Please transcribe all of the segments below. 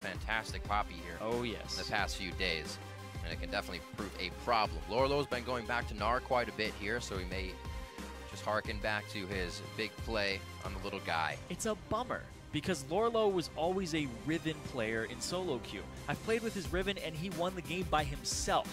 fantastic Poppy here. Oh, yes. In the past few days. And it can definitely prove a problem. Lorlo's been going back to Gnar quite a bit here, so he may just harken back to his big play on the little guy. It's a bummer, because Lorlo was always a Riven player in solo queue. I've played with his Riven, and he won the game by himself.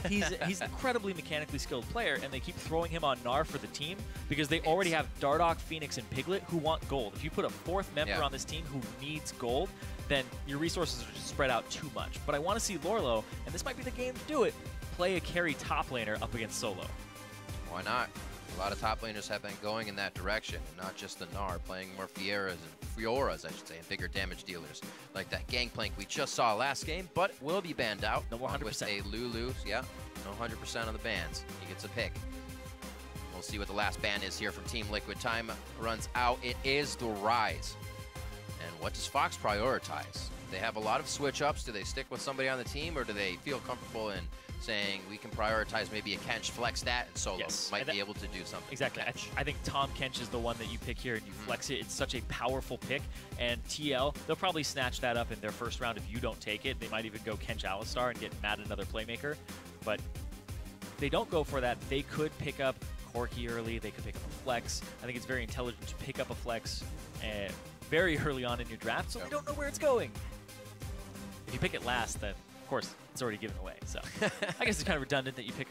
He's an incredibly mechanically skilled player, and they keep throwing him on Gnar for the team because they already have Dardoch, Phoenix, and Piglet who want gold. If you put a fourth member on this team who needs gold, then your resources are just spread out too much. But I want to see Lorlo, and this might be the game to do it, play a carry top laner up against solo. Why not? A lot of top laners have been going in that direction, not just the Gnar, playing more Fioras, I should say, and bigger damage dealers, like that Gangplank we just saw last game, but will be banned out. No more 100%. With a Lulu, yeah, no 100% on the bans. He gets a pick. We'll see what the last ban is here from Team Liquid. Time runs out. It is the Rise. And what does Fox prioritize? They have a lot of switch-ups. Do they stick with somebody on the team, or do they feel comfortable in saying we can prioritize maybe a Kench, flex that, and solo might be able to do something? Exactly. I think Tom Kench is the one that you pick here and you flex it. It's such a powerful pick. And TL, they'll probably snatch that up in their first round if you don't take it. They might even go Kench Alistar and get mad at another playmaker. But if they don't go for that, they could pick up Corki early. They could pick up a flex. I think it's very intelligent to pick up a flex very early on in your draft, so they don't know where it's going. If you pick it last, then, of course, it's already given away. So I guess it's kind of redundant that you pick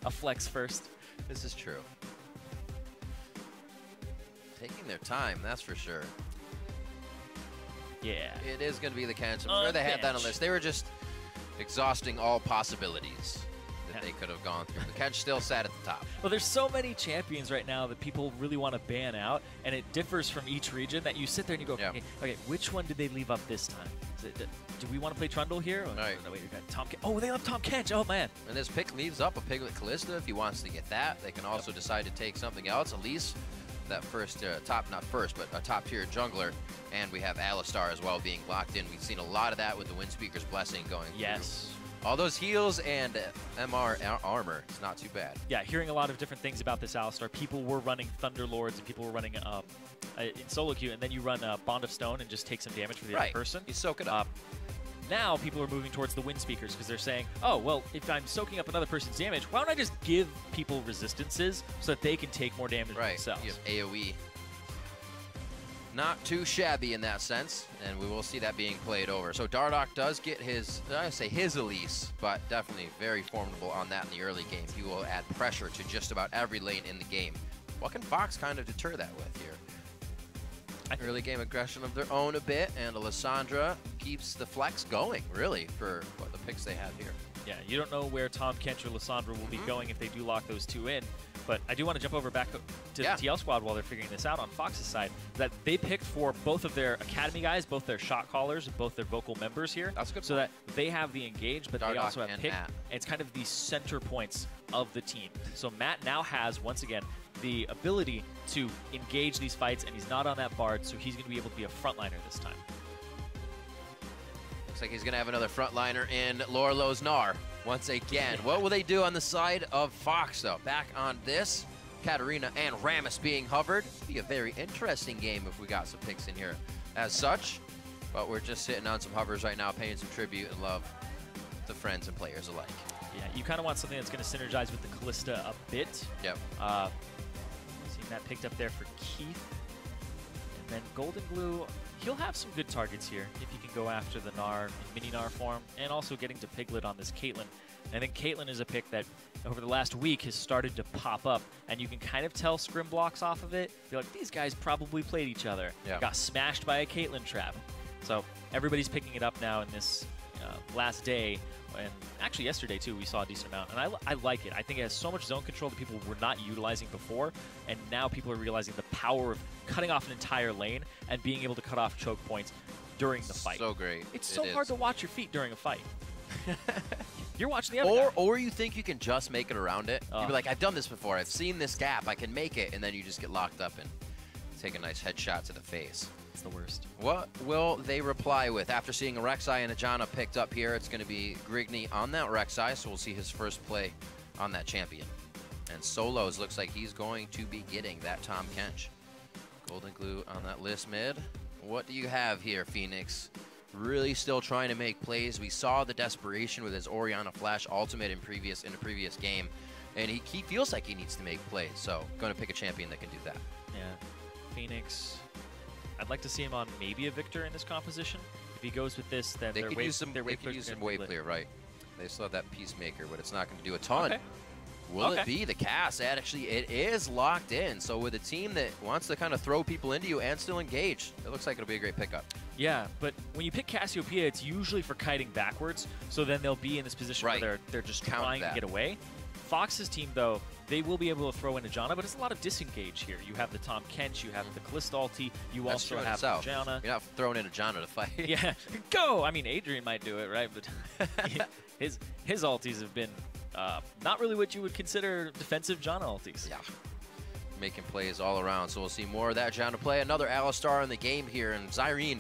a flex first. This is true. Taking their time, that's for sure. Yeah. It is going to be the Kench. I'm sure they had that on the list. They were just exhausting all possibilities that they could have gone through. The Kench still sat at the top. Well, there's so many champions right now that people really want to ban out, and it differs from each region that you sit there and you go, okay, which one did they leave up this time? Do we want to play Trundle here? Or, right. No, wait, you got Tom Kench. Oh, they left Tom Kench. Oh, man. And this pick leaves up a Piglet Callista if he wants to get that. They can also decide to take something else. Elise, that first not first, but a top-tier jungler. And we have Alistar as well being locked in. We've seen a lot of that with the Windspeaker's Blessing going through. All those heals and MR armor, it's not too bad. Yeah, hearing a lot of different things about this Alistar. People were running Thunderlords and people were running in solo queue, and then you run Bond of Stone and just take some damage for the other person. You soak it up. Now people are moving towards the Windspeakers because they're saying, oh, well, if I'm soaking up another person's damage, why don't I just give people resistances so that they can take more damage themselves? You have AoE. Not too shabby in that sense, and we will see that being played over. So Dardoch does get his, I say his Elise, but definitely very formidable on that in the early game. He will add pressure to just about every lane in the game. What can Fox kind of deter that with here? Early game aggression of their own a bit, and Alessandra keeps the flex going, really, for what the picks they have here. Yeah, you don't know where Tom Kench or Lissandra will be going if they do lock those two in. But I do want to jump over back to the TL squad while they're figuring this out on Fox's side, that they picked for both of their academy guys, both their shot callers, both their vocal members here. That's good. So that they have the engage, but they also have pick. Matt. And it's kind of the center points of the team. So Matt now has, once again, the ability to engage these fights, and he's not on that Bard, so he's going to be able to be a frontliner this time. Looks like he's going to have another frontliner in Lorlo's Gnar once again. What will they do on the side of Fox, though? Back on this, Katarina and Rammus being hovered. Be a very interesting game if we got some picks in here as such. But we're just sitting on some hovers right now, paying some tribute and love to friends and players alike. Yeah, you kind of want something that's going to synergize with the Callista a bit. Yep. Seeing that picked up there for Keith. And then Golden Glue, he'll have some good targets here if he can go after the Gnar in mini Gnar form, and also getting to Piglet on this Caitlyn. I think Caitlyn is a pick that over the last week has started to pop up, and you can kind of tell scrim blocks off of it. You're like, these guys probably played each other. Yeah. Got smashed by a Caitlyn trap. So everybody's picking it up now in this last day, and actually yesterday too we saw a decent amount, and I like it. I think it has so much zone control that people were not utilizing before, and now people are realizing the power of cutting off an entire lane and being able to cut off choke points during the fight. So great. It's so hard to watch your feet during a fight. You're watching the other guy. Or you think you can just make it around it. You'd be like, I've done this before. I've seen this gap. I can make it. And then you just get locked up and take a nice headshot to the face. It's the worst. What will they reply with? After seeing a Rek'Sai and a Janna picked up here, it's going to be Grigny on that Rek'Sai, so we'll see his first play on that champion. And Solos looks like he's going to be getting that Tom Kench. Golden Glue on that list mid. What do you have here, Phoenix? really still trying to make plays. We saw the desperation with his Orianna Flash ultimate in the previous game, and he feels like he needs to make plays. So going to pick a champion that can do that. Yeah, Phoenix. I'd like to see him on maybe a Victor in this composition. If he goes with this, then they could use some wave clear, right? They still have that Peacemaker, but it's not going to do a ton. Okay. Will it be the cast? Actually, it is locked in. So with a team that wants to kind of throw people into you and still engage, it looks like it'll be a great pickup. Yeah, but when you pick Cassiopeia, it's usually for kiting backwards. So then they'll be in this position where they're just trying to get away. Fox's team, though, they will be able to throw in a Janna, but it's a lot of disengage here. You have the Tahm Kench, you have the Kalista ulti, you also have the Janna. You're not throwing in a Janna to fight. Yeah, go! I mean, Adrian might do it, right? But his ultis have been not really what you would consider defensive Janna ultis. Yeah, making plays all around. So we'll see more of that Janna play. Another Alistar in the game here, and Zyrene,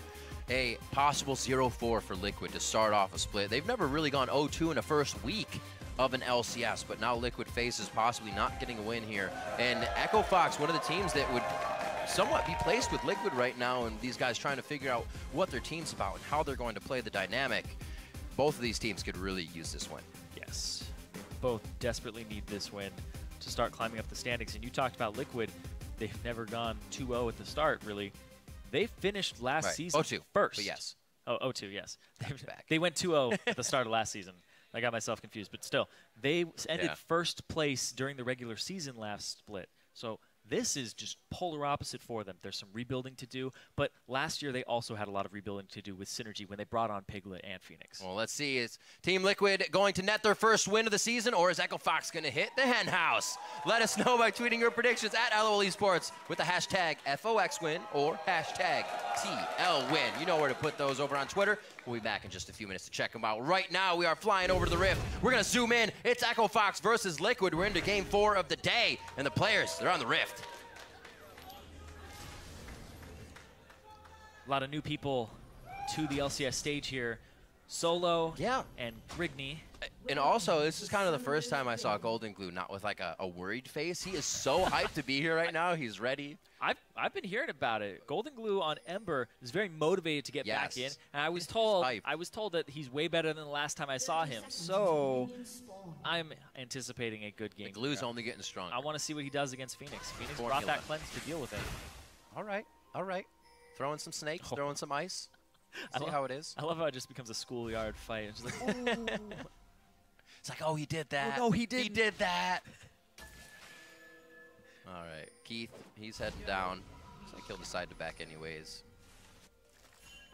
a possible 0-4 for Liquid to start off a split. They've never really gone 0-2 in the first week of an LCS, but now Liquid faces possibly not getting a win here. And Echo Fox, one of the teams that would somewhat be placed with Liquid right now, and these guys trying to figure out what their team's about and how they're going to play the dynamic. Both of these teams could really use this win. Yes, both desperately need this win to start climbing up the standings. And you talked about Liquid. They've never gone 2-0 at the start, really. They finished last season 0-2 first. But yes. Oh, 0-2, yes. They went 2-0 at the start of last season. I got myself confused, but still, they ended first place during the regular season last split. So this is just polar opposite for them. There's some rebuilding to do, but last year they also had a lot of rebuilding to do with Synergy when they brought on Piglet and Phoenix. Well, let's see. Is Team Liquid going to net their first win of the season, or is Echo Fox going to hit the hen house? Let us know by tweeting your predictions at LOL Esports with the hashtag FOXWin or hashtag TLWin. You know where to put those over on Twitter. We'll be back in just a few minutes to check them out. Right now, we are flying over to the Rift. We're going to zoom in. It's Echo Fox versus Liquid. We're into Game 4 of the day, and the players, they're on the Rift. A lot of new people to the LCS stage here. Solo and Brigney. And also, this is kind of the first time I saw Golden Glue not with like a worried face. He is so hyped to be here right now. He's ready. I've been hearing about it. Golden Glue on Ember is very motivated to get back in. And I was told that he's way better than the last time I saw him. So I'm anticipating a good game. The Glue's only getting stronger. I want to see what he does against Phoenix. Phoenix brought that cleanse to deal with it. All right. All right. Throwing some snakes, throwing some ice. See how it is. I love how it just becomes a schoolyard fight. It's just like, it's like, oh, he did that. Oh, no, he didn't. He did that. All right, Keith, he's heading down. Looks like he'll decide to back anyways.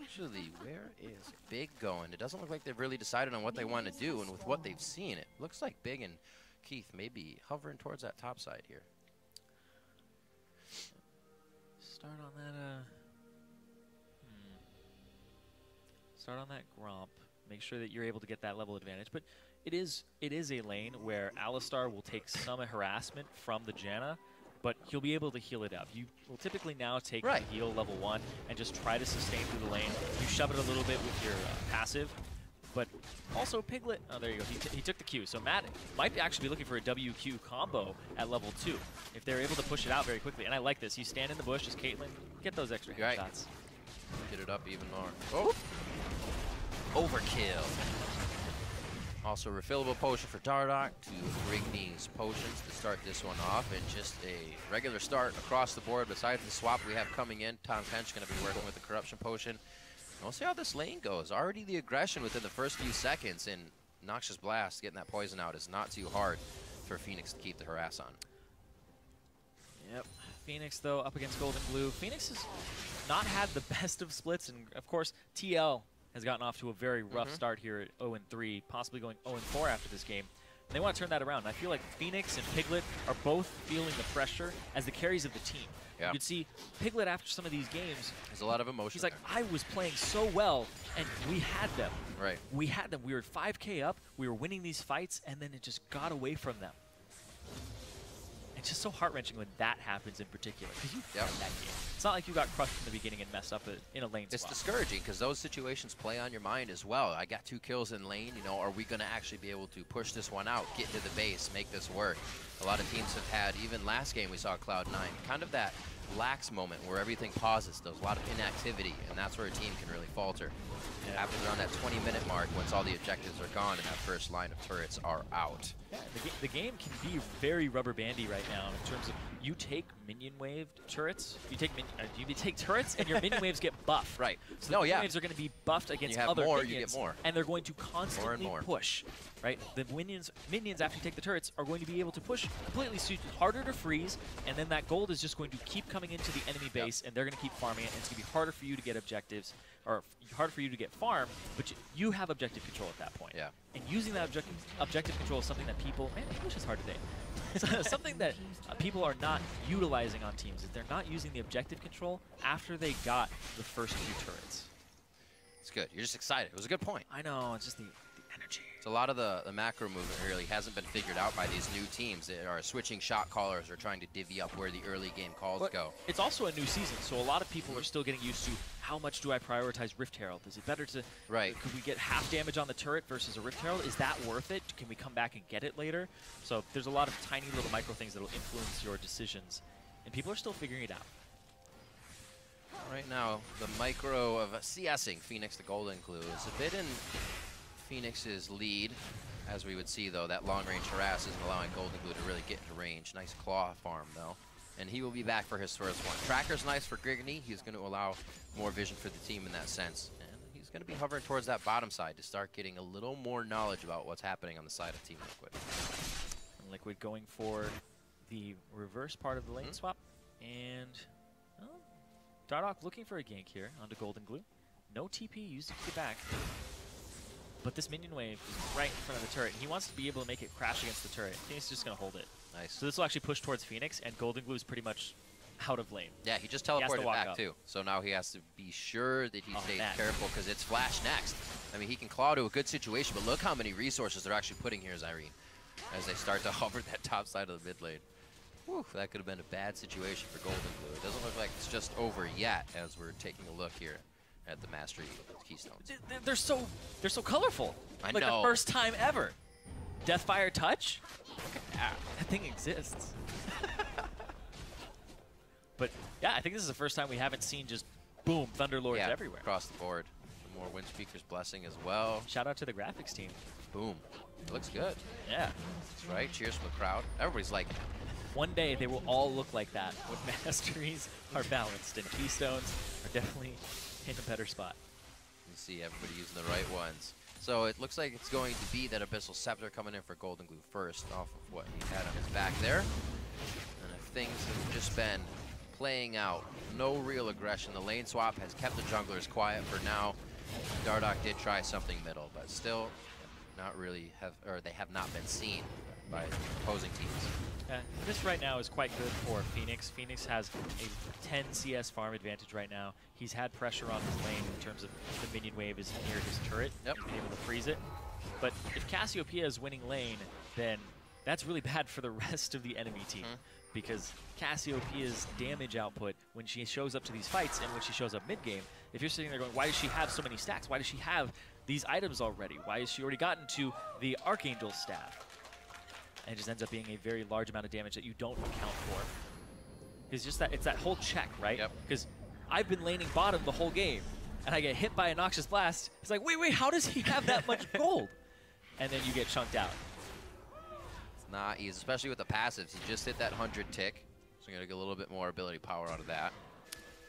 Actually, where is Big going? It doesn't look like they've really decided on what they want to do, and with what they've seen, it looks like Big and Keith may be hovering towards that top side here. Start on that. Start on that Gromp. Make sure that you're able to get that level advantage. But it is a lane where Alistar will take some harassment from the Janna, but he'll be able to heal it up. You will typically now take the heal level 1 and just try to sustain through the lane. You shove it a little bit with your passive, but also Piglet. Oh, there you go. He took the Q. So Matt might actually be looking for a WQ combo at level 2 if they're able to push it out very quickly. And I like this. You stand in the bush as Caitlyn, get those extra headshots. Get it up even more. Oh! Overkill. Also, refillable potion for Dardoch to Brigney's potions to start this one off, and just a regular start across the board. Besides the swap we have coming in, Tahm Kench going to be working with the corruption potion. And we'll see how this lane goes. Already the aggression within the first few seconds, and Noxious Blast getting that poison out is not too hard for Phoenix to keep the harass on. Yep. Phoenix, though, up against Golden Glue. Phoenix has not had the best of splits, and of course, TL has gotten off to a very rough start here at 0-3, possibly going 0-4 after this game. And they want to turn that around. And I feel like Phoenix and Piglet are both feeling the pressure as the carries of the team. Yeah. You could see Piglet after some of these games. There's a lot of emotion. He's like, I was playing so well, and we had them. Right. We had them. We were 5K up. We were winning these fights, and then it just got away from them. It's just so heart-wrenching when that happens in particular, because you won that game. It's not like you got crushed from the beginning and messed up in a lane It's swap. discouraging because those situations play on your mind as well. I got 2 kills in lane, you know, are we going to actually be able to push this one out, get to the base, make this work? A lot of teams have had, even last game we saw Cloud9, kind of that lax moment where everything pauses. There's a lot of inactivity, and that's where a team can really falter. It happens around that 20-minute mark once all the objectives are gone and that first line of turrets are out. Yeah, the game can be very rubber bandy right now in terms of you take minion waved turrets, you take turrets and your minion waves get buffed. Right. So the minion waves are going to be buffed against other minions, you get more. And they're going to constantly push. Right? The minions after you take the turrets are going to be able to push completely, so it's harder to freeze, and then that gold is just going to keep coming into the enemy base, and they're going to keep farming it, and it's going to be harder for you to get objectives, or harder for you to get farm, but you have objective control at that point. Yeah. And using that objective control is something that people, man, English is hard today. Something that people are not utilizing on teams is they're not using the objective control after they got the first few turrets. It's good. You're just excited. It was a good point. I know. It's just the energy. So a lot of the macro movement really hasn't been figured out by these new teams. They are switching shot callers or trying to divvy up where the early game calls go. It's also a new season, so a lot of people are still getting used to how much do I prioritize Rift Herald? Is it better to, could we get half damage on the turret versus a Rift Herald? Is that worth it? Can we come back and get it later? So there's a lot of tiny little micro things that will influence your decisions, and people are still figuring it out. Right now, the micro of CSing Phoenix the Golden Glue is a bit in Phoenix's lead. As we would see, though, that long-range harass isn't allowing Golden Glue to really get into range. Nice claw farm, though. And he will be back for his first one. Tracker's nice for Griggony. He's going to allow more vision for the team in that sense. And he's going to be hovering towards that bottom side to start getting a little more knowledge about what's happening on the side of Team Liquid. And Liquid going for the reverse part of the lane swap. And well, Dardoch looking for a gank here onto Golden Glue. No TP used to get back. But this minion wave is right in front of the turret, and he wants to be able to make it crash against the turret. Phoenix is just going to hold it. Nice. So this will actually push towards Phoenix, and Golden Glue is pretty much out of lane. Yeah, he just teleported back, too. So now he has to be sure that he stays careful, because it's Flash next. I mean, he can claw to a good situation, but look how many resources they're actually putting here, Zyrene, as they start to hover that top side of the mid lane. Whew, that could have been a bad situation for Golden Glue. It doesn't look like it's just over yet, as we're taking a look here at the Mastery Keystones. They're so colorful. I know. Like the first time ever. Deathfire Touch? That thing exists. But yeah, I think this is the first time we haven't seen just boom, Thunderlords everywhere. Across the board. Some more Windspeaker's Blessing as well. Shout out to the graphics team. Boom. It looks good. Yeah. That's right. Cheers from the crowd. Everybody's like, one day they will all look like that when Masteries are balanced, and Keystones are definitely in a better spot. You see everybody using the right ones. So it looks like it's going to be that Abyssal Scepter coming in for Golden Glue first off of what he had on his back there. And if things have just been playing out, no real aggression. The lane swap has kept the junglers quiet for now. Dardoch did try something middle, but still not really they have not been seen by opposing teams. This right now is quite good for Phoenix. Phoenix has a 10 CS farm advantage right now. He's had pressure on his lane in terms of the minion wave is near his turret. He's been able to freeze it. But if Cassiopeia is winning lane, then that's really bad for the rest of the enemy team. Because Cassiopeia's damage output when she shows up to these fights and when she shows up mid-game, if you're sitting there going, why does she have so many stacks? Why does she have these items already? Why has she already gotten to the Archangel staff? And it just ends up being a very large amount of damage that you don't account for. It's just that, it's that whole check, right? Because I've been laning bottom the whole game, and I get hit by a Noxious Blast. It's like, wait, how does he have that much gold? And then you get chunked out. It's not easy, especially with the passives. He just hit that 100 tick, so you're going to get a little bit more ability power out of that.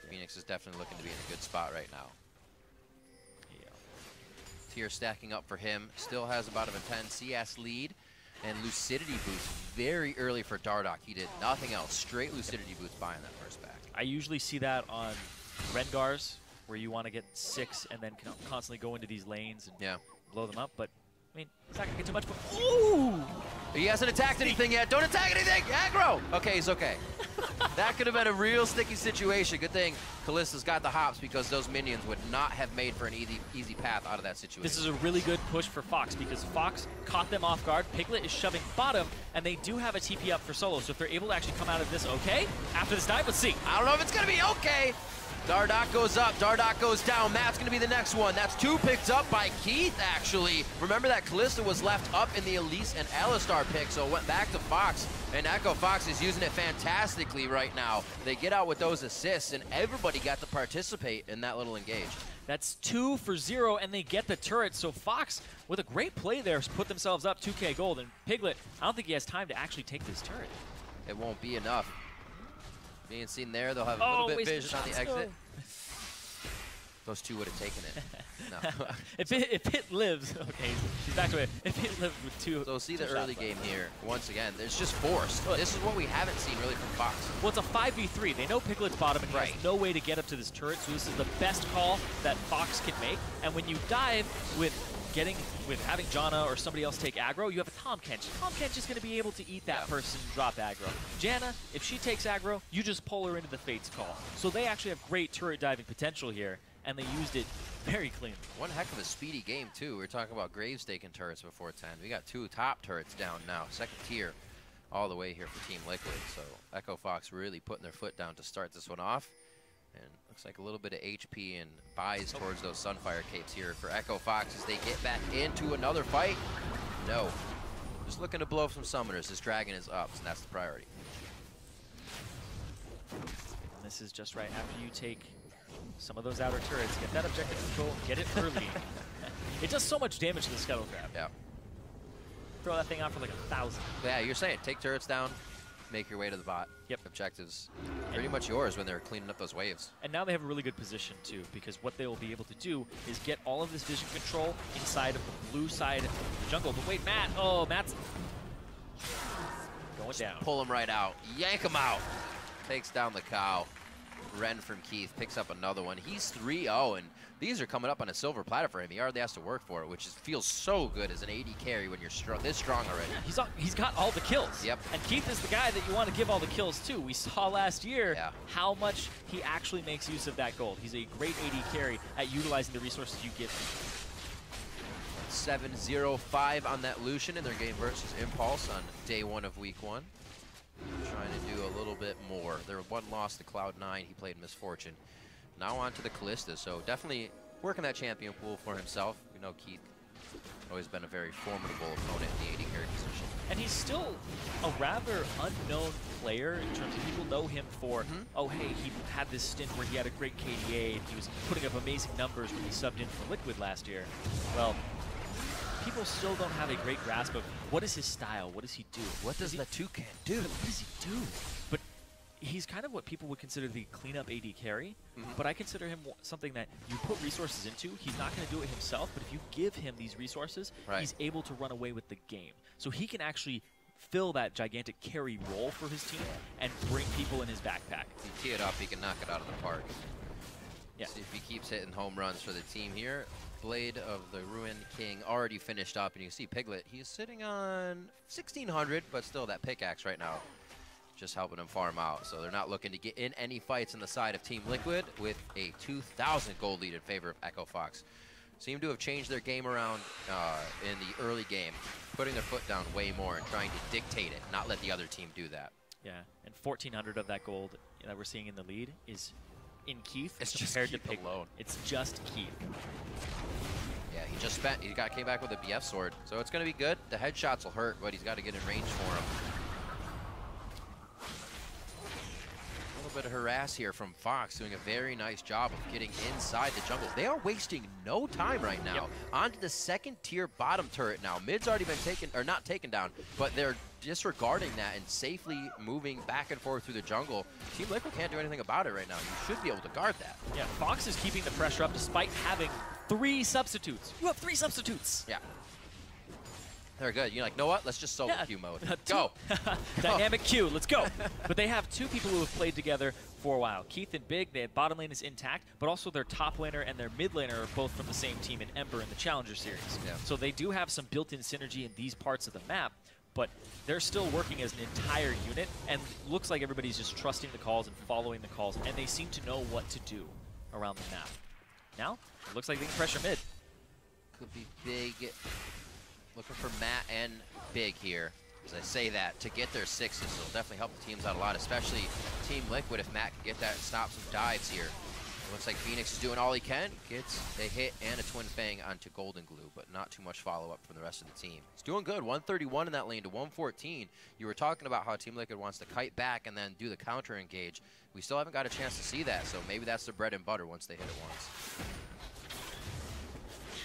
Phoenix is definitely looking to be in a good spot right now. Tier stacking up for him. Still has about a 10 CS lead. And Lucidity boost very early for Dardoch. He did nothing else. Straight Lucidity boost buying that first back. I usually see that on Rengars, where you want to get 6 and then constantly go into these lanes and blow them up. But, I mean, it's not going to get too much. But ooh! He hasn't attacked anything yet. Don't attack anything! Aggro! Okay, he's okay. That could have been a real sticky situation. Good thing Kalista's got the hops, because those minions would not have made for an easy path out of that situation. This is a really good push for Fox, because Fox caught them off guard. Piglet is shoving bottom, and they do have a TP up for solo. So if they're able to actually come out of this okay, after this dive, let's see. I don't know if it's going to be okay. Dardoch goes up, Dardoch goes down. Matt's gonna be the next one. That's 2 picked up by Keith, actually. Remember that Callista was left up in the Elise and Alistar pick, so it went back to Fox, and Echo Fox is using it fantastically right now. They get out with those assists, and everybody got to participate in that little engage. That's 2 for 0, and they get the turret. So Fox, with a great play there, put themselves up 2K gold. And Piglet, I don't think he has time to actually take this turret. It won't be enough. Being seen there, they'll have a little bit vision on the exit. Those two would have taken it. No. if it lives, okay, he's back to it. If it lived with 2. So see the early game here. Once again, it's just forced. This is what we haven't seen really from Fox. Well, it's a 5v3. They know Piglet's bottom, and he has no way to get up to this turret, so this is the best call that Fox can make. And when you dive with having Janna or somebody else take aggro, you have a Tahm Kench. Tahm Kench is going to be able to eat that person and drop aggro. Janna, if she takes aggro, you just pull her into the Fates call. So they actually have great turret diving potential here, and they used it very cleanly. One heck of a speedy game, too. We were talking about Graves taking turrets before 10. We got 2 top turrets down now, 2nd tier all the way here for Team Liquid. So Echo Fox really putting their foot down to start this one off. And looks like a little bit of HP and buys towards those Sunfire capes here for Echo Fox as they get back into another fight. No. Just looking to blow up some summoners. This dragon is up, and that's the priority. And this is just right after you take some of those outer turrets, get that objective control, get it early. It does so much damage to the Scuttle Crab. Yeah. Throw that thing out for like 1,000. Yeah, you're saying take turrets down, make your way to the bot. Yep. Objectives pretty much yours when they're cleaning up those waves. And now they have a really good position too, because what they will be able to do is get all of this vision control inside of the blue side of the jungle. But wait, Matt, Matt's going down. Pull him right out, yank him out. Takes down the cow. Ren from Keith picks up another one. He's 3-0, and these are coming up on a silver platter for him. He hardly has to work for it, which feels so good as an AD carry when you're this strong already. Yeah, he's got all the kills. Yep. And Keith is the guy that you want to give all the kills to. We saw last year how much he actually makes use of that gold. He's a great AD carry at utilizing the resources you give him. 7-0-5 on that Lucian in their game versus Impulse on day 1 of week 1. Trying to do a little bit more. There was one loss to Cloud9. He played Misfortune. Now on to the Callista. So definitely working that champion pool for himself. We know Keith always been a very formidable opponent in the AD carry position. And he's still a rather unknown player in terms of people know him for, oh, hey, he had this stint where he had a great KDA and he was putting up amazing numbers when he subbed in for Liquid last year. Well, people still don't have a great grasp of what is his style, what does he do? What does the Toucan do? What does he do? But he's kind of what people would consider the cleanup AD carry, but I consider him something that you put resources into. He's not going to do it himself, but if you give him these resources, he's able to run away with the game. So he can actually fill that gigantic carry role for his team and bring people in his backpack. If you tee it up, he can knock it out of the park. Yeah. See if he keeps hitting home runs for the team here. Blade of the Ruined King already finished up, and you can see Piglet, he's sitting on 1,600, but still that pickaxe right now just helping him farm out. So they're not looking to get in any fights on the side of Team Liquid with a 2,000 gold lead in favor of Echo Fox. Seem to have changed their game around in the early game, putting their foot down way more and trying to dictate it, not let the other team do that. Yeah, and 1,400 of that gold that we're seeing in the lead is in Keith compared to Piglet alone. It's just Keith. Yeah, he came back with a BF sword, so it's going to be good. The headshots will hurt, but he's got to get in range for him. A little bit of harass here from Fox, doing a very nice job of getting inside the jungle. They are wasting no time right now. On to the 2nd tier bottom turret now. Mid's already been taken, or not taken down, but they're disregarding that and safely moving back and forth through the jungle. Team Liquid can't do anything about it right now. You should be able to guard that. Yeah, Fox is keeping the pressure up despite having 3 substitutes. You have 3 substitutes. Yeah. They're good. You're like, know what? Let's just solo queue mode. Go. Dynamic queue. Let's go. But they have 2 people who have played together for a while. Keith and Big, their bottom lane is intact, but also their top laner and their mid laner are both from the same team in Ember in the Challenger Series. Yeah. So they do have some built-in synergy in these parts of the map, but they're still working as an entire unit, and looks like everybody's just trusting the calls and following the calls, and they seem to know what to do around the map. Now, it looks like they can pressure mid. Could be Big. Looking for Matt and Big here. As I say that, to get their 6s, it'll definitely help the teams out a lot, especially Team Liquid if Matt can get that and stop some dives here. Looks like Phoenix is doing all he can. Gets a hit and a Twin Fang onto Golden Glue, but not too much follow-up from the rest of the team. He's doing good. 131 in that lane to 114. You were talking about how Team Liquid wants to kite back and then do the counter engage. We still haven't got a chance to see that, so maybe that's their bread and butter once they hit it once.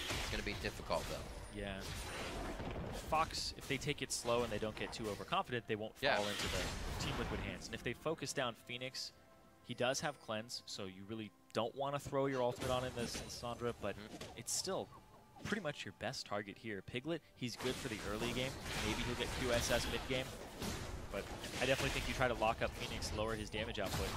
It's going to be difficult, though. Yeah. Fox, if they take it slow and they don't get too overconfident, they won't fall into the Team Liquid hands. And if they focus down Phoenix, he does have cleanse, so you really don't want to throw your ultimate on him as Sandra, but it's still pretty much your best target here. Piglet, he's good for the early game. Maybe he'll get QSS mid-game, but I definitely think you try to lock up Phoenix, lower his damage output.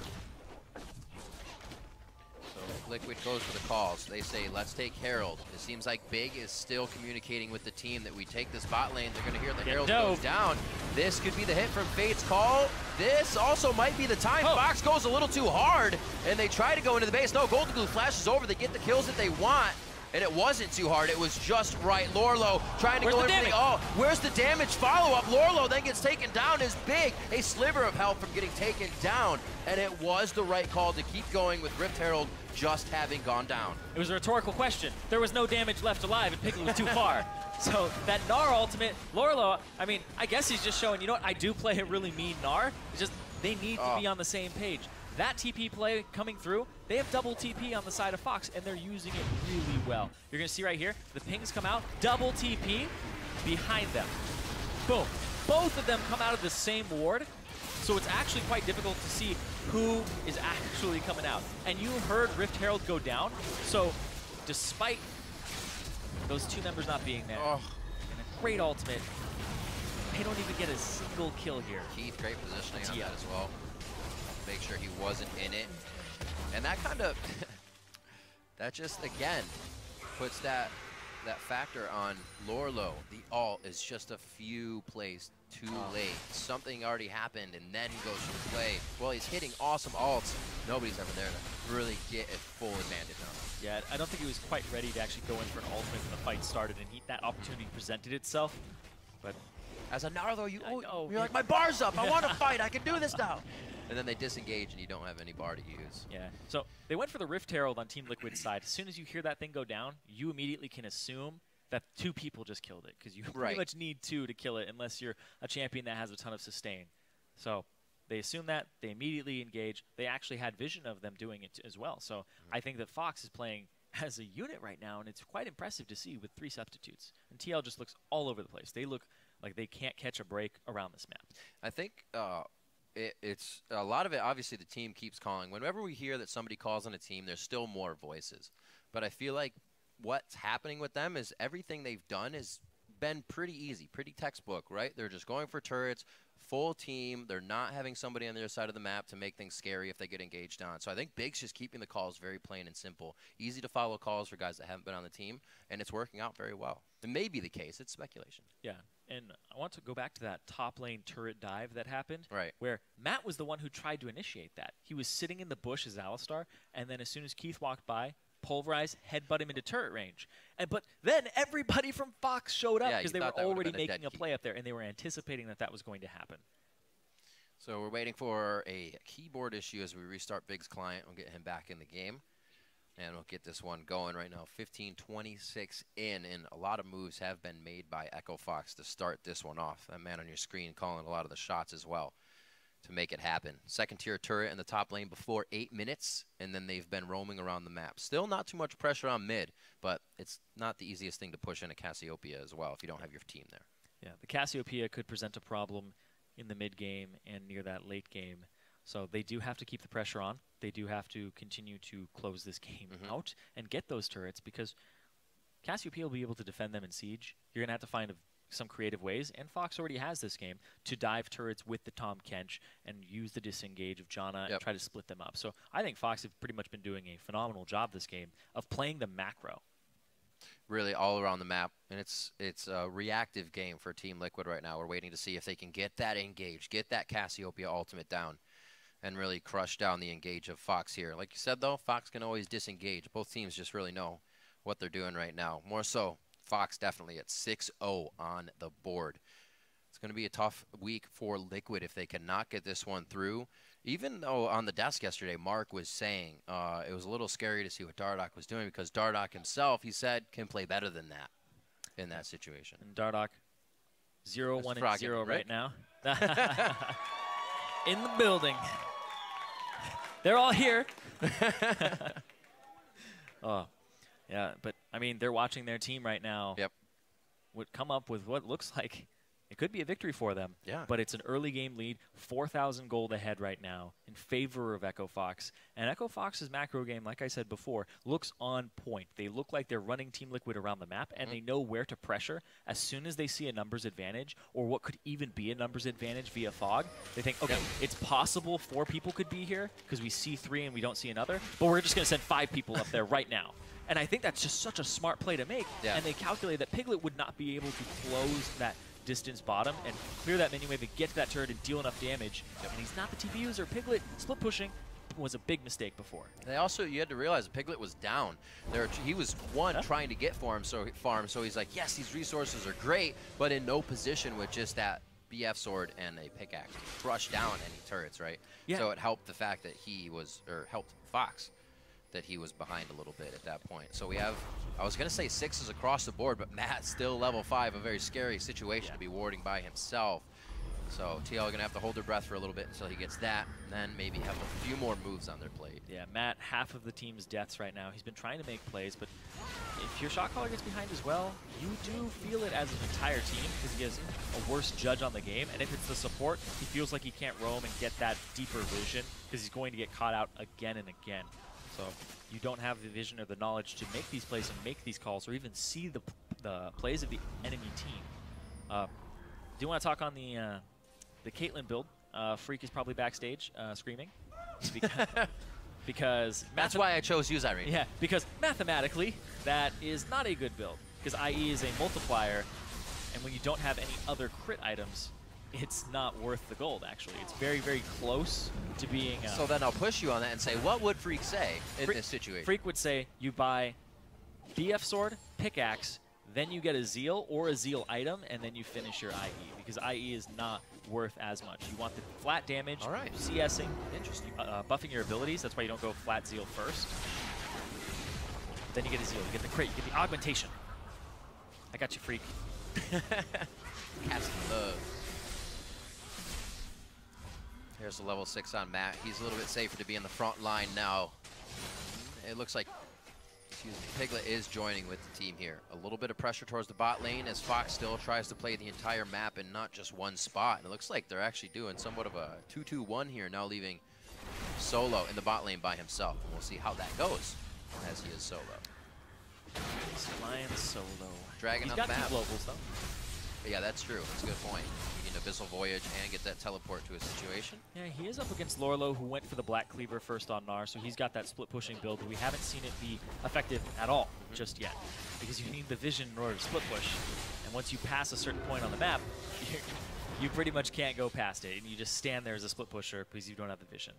So Liquid goes for the calls. They say, let's take Herald. It seems like Big is still communicating with the team that we take this bot lane. They're going to hear the Herald goes down. This could be the hit from Fate's call. This also might be the time. Fox goes a little too hard, and they try to go into the base. No, Golden Glue flashes over. They get the kills that they want, and it wasn't too hard. It was just right. Lorlo trying to go in for the where's the damage follow-up? Lorlo then gets taken down as Big. A sliver of health from getting taken down, and it was the right call to keep going with Rift Herald just having gone down. It was a rhetorical question. There was no damage left alive, and Piglet was too far. So that Gnar ultimate, Lorlo, I mean, I guess he's just showing, you know what, I do play a really mean Gnar. It's just they need to be on the same page. That TP play coming through, they have double TP on the side of Fox, and they're using it really well. You're going to see right here, the pings come out, double TP behind them. Boom. Both of them come out of the same ward, so it's actually quite difficult to see who is actually coming out. And you heard Rift Herald go down, so despite those two members not being there, and a great ultimate, they don't even get a single kill here. Keith, great positioning on that as well. Make sure he wasn't in it. And that kind of, that just, again, puts that factor on Lorlo. The ult is just a few plays too late. Something already happened, and then he goes for the play. Well, he's hitting awesome ults. Nobody's ever there to really get a full advantage on him. Yeah, I don't think he was quite ready to actually go in for an ultimate when the fight started, and that opportunity presented itself. But as a Gnar, though, you're like, my bar's up. I want to fight. I can do this now. And then they disengage, and you don't have any bar to use. Yeah. So they went for the Rift Herald on Team Liquid's side. As soon as you hear that thing go down, you immediately can assume that two people just killed it, because you pretty much need two to kill it unless you're a champion that has a ton of sustain. So they assume that. They immediately engage. They actually had vision of them doing it as well. So I think that Fox is playing as a unit right now, and it's quite impressive to see with 3 substitutes. And TL just looks all over the place. They look like they can't catch a break around this map. I think it's a lot of it, obviously, the team keeps calling. Whenever we hear that somebody calls on a team, there's still more voices. But I feel like what's happening with them is everything they've done has been pretty easy, pretty textbook, right? They're just going for turrets, full team. They're not having somebody on the other side of the map to make things scary if they get engaged on. So I think Big's just keeping the calls very plain and simple. Easy to follow calls for guys that haven't been on the team, and it's working out very well. It may be the case. It's speculation. Yeah, and I want to go back to that top lane turret dive that happened, right, where Matt was the one who tried to initiate that. He was sitting in the bush as Alistar, and then as soon as Keith walked by, pulverize, headbutt him into turret range. But then everybody from Fox showed up because they were already making a play up there, and they were anticipating that that was going to happen. So we're waiting for a keyboard issue as we restart Big's client. We'll get him back in the game, and we'll get this one going right now. 15:26 in, and a lot of moves have been made by Echo Fox to start this one off. That man on your screen calling a lot of the shots as well to make it happen. Second tier turret in the top lane before 8 minutes, and then they've been roaming around the map. Still not too much pressure on mid, but it's not the easiest thing to push in a Cassiopeia as well if you don't have your team there. Yeah, the Cassiopeia could present a problem in the mid game and near that late game. So they do have to keep the pressure on. They do have to continue to close this game out and get those turrets, because Cassiopeia will be able to defend them in Siege. You're going to have to find some creative ways, and Fox already has this game, to dive turrets with the Tahm Kench and use the disengage of Janna and try to split them up. So I think Fox have pretty much been doing a phenomenal job this game of playing the macro. Really all around the map, and it's a reactive game for Team Liquid right now. We're waiting to see if they can get that engage, get that Cassiopeia ultimate down, and really crush down the engage of Fox here. Like you said, though, Fox can always disengage. Both teams just really know what they're doing right now. More so, Fox definitely at 6-0 on the board. It's going to be a tough week for Liquid if they cannot get this one through Even though on the desk yesterday, Mark was saying it was a little scary to see what Dardoch was doing because Dardoch himself, he said, can play better than that in that situation. And Dardoch, 0-1-0 right now. In the building. They're all here. Oh, yeah, but, I mean, they're watching their team right now. Yep. Would come up with what looks like it could be a victory for them. Yeah. But it's an early game lead, 4,000 gold ahead right now in favor of Echo Fox. And Echo Fox's macro game, like I said before, looks on point. They look like they're running Team Liquid around the map, and they know where to pressure. As soon as they see a numbers advantage, or what could even be a numbers advantage via fog, they think, okay, it's possible 4 people could be here because we see 3 and we don't see another, but we're just going to send 5 people up there right now. And I think that's just such a smart play to make. Yeah. And they calculate that Piglet would not be able to close that distance bottom and clear that menu wave and get to that turret and deal enough damage. And he's not the TP user. Piglet split pushing was a big mistake before. They also, you had to realize Piglet was down. He was trying to get farm, so he's like, yes, these resources are great, but in no position with just that BF sword and a pickaxe to crush down any turrets, right? Yeah. So it helped the fact that he was, or helped Fox, that he was behind a little bit at that point. So we have, I was going to say 6s across the board, but Matt still level 5, a very scary situation to be warding by himself. So TL going to have to hold their breath for a little bit until he gets that, and then maybe have a few more moves on their plate. Yeah, Matt, half of the team's deaths right now. He's been trying to make plays, but if your shot caller gets behind as well, you do feel it as an entire team because he has a worse judge on the game. And if it's the support, he feels like he can't roam and get that deeper vision because he's going to get caught out again and again. So you don't have the vision or the knowledge to make these plays and make these calls or even see the plays of the enemy team. Do you want to talk on the Caitlyn build? Freak is probably backstage screaming. Because that's why I chose use Irene. Yeah, because mathematically, that is not a good build. Because IE is a multiplier, and when you don't have any other crit items, it's not worth the gold, actually. It's very, very close to being... so then I'll push you on that and say, what would Freak say in this situation? Freak would say, you buy BF Sword, Pickaxe, then you get a Zeal or a Zeal item, and then you finish your IE. Because IE is not worth as much. You want the flat damage, CSing, buffing your abilities. That's why you don't go flat Zeal first. Then you get a Zeal. You get the crit. You get the augmentation. I got you, Freak. Casting love. Here's the level 6 on Matt. He's a little bit safer to be in the front line now. It looks like Piglet is joining with the team here. A little bit of pressure towards the bot lane as Fox still tries to play the entire map and not just one spot. And it looks like they're actually doing somewhat of a 2-2-1 here, now leaving Solo in the bot lane by himself. And we'll see how that goes as he is solo. He's flying solo. Dragging up map. He's got 2 globals, though. But yeah, that's true. That's a good point. You can Abyssal Voyage and get that teleport to a situation. Yeah, he is up against Lorlo, who went for the Black Cleaver first on Gnar, so he's got that split pushing build, but we haven't seen it be effective at all just yet. Because you need the vision in order to split push. And once you pass a certain point on the map, you pretty much can't go past it, and you just stand there as a split pusher because you don't have the vision.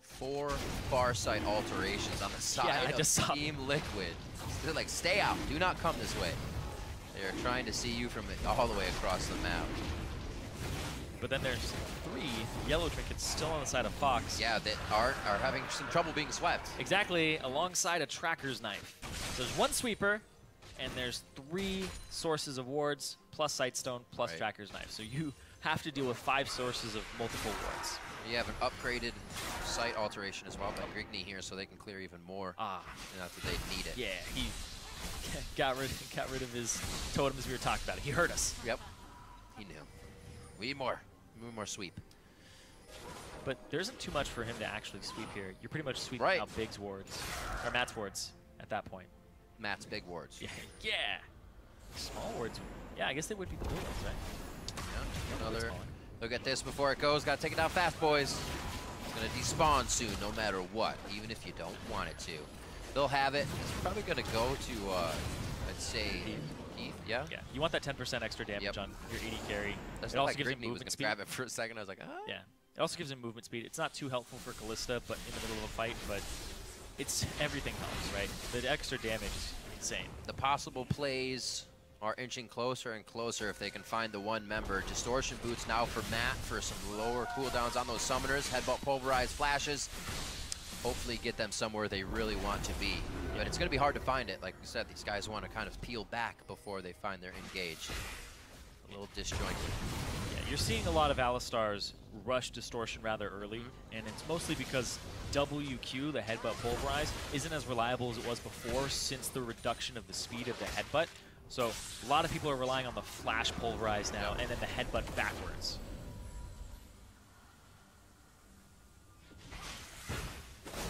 4 far side alterations on the side of Team Liquid. They're like, stay out, do not come this way. They're trying to see you from all the way across the map. But then there's 3 yellow trinkets still on the side of Fox. Yeah, that are having some trouble being swept. Exactly, alongside a Tracker's Knife. There's 1 sweeper, and there's 3 sources of wards, plus Sightstone, plus Tracker's Knife. So you have to deal with 5 sources of multiple wards. You have an upgraded sight alteration as well by Grigney here, so they can clear even more. Ah, not that they need it. Yeah, he got rid of his totem as we were talking about it. He hurt us. Yep, he knew. We need more sweep. But there isn't too much for him to actually sweep here. You're pretty much sweeping out Big's wards, or Matt's wards at that point. Matt's big wards. Yeah. Small wards. Yeah, I guess they would be the blue ones, right? Yeah. Another look at this before it goes. Got to take it down fast, boys. It's going to despawn soon, no matter what, even if you don't want it to. They'll have it. It's probably going to go to, I'd say, Heath. Yeah? Yeah. You want that 10% extra damage on your 80 carry. That's it also like gives him Grigney was movement going to speed. grab it for a second. I was like, ah. Yeah. It also gives him movement speed. It's not too helpful for Kalista, but in the middle of a fight, but it's everything helps, right? The extra damage is insane. The possible plays are inching closer and closer if they can find the one member. Distortion boots now for Matt for some lower cooldowns on those summoners. Headbutt pulverized flashes. Hopefully get them somewhere they really want to be. But it's going to be hard to find it. Like we said, these guys want to kind of peel back before they find their engage. A little disjointed. Yeah, you're seeing a lot of Alistars rush Distortion rather early, and it's mostly because WQ, the headbutt pulverized, isn't as reliable as it was before since the reduction of the speed of the headbutt. So a lot of people are relying on the flash pulverize now, and then the headbutt backwards.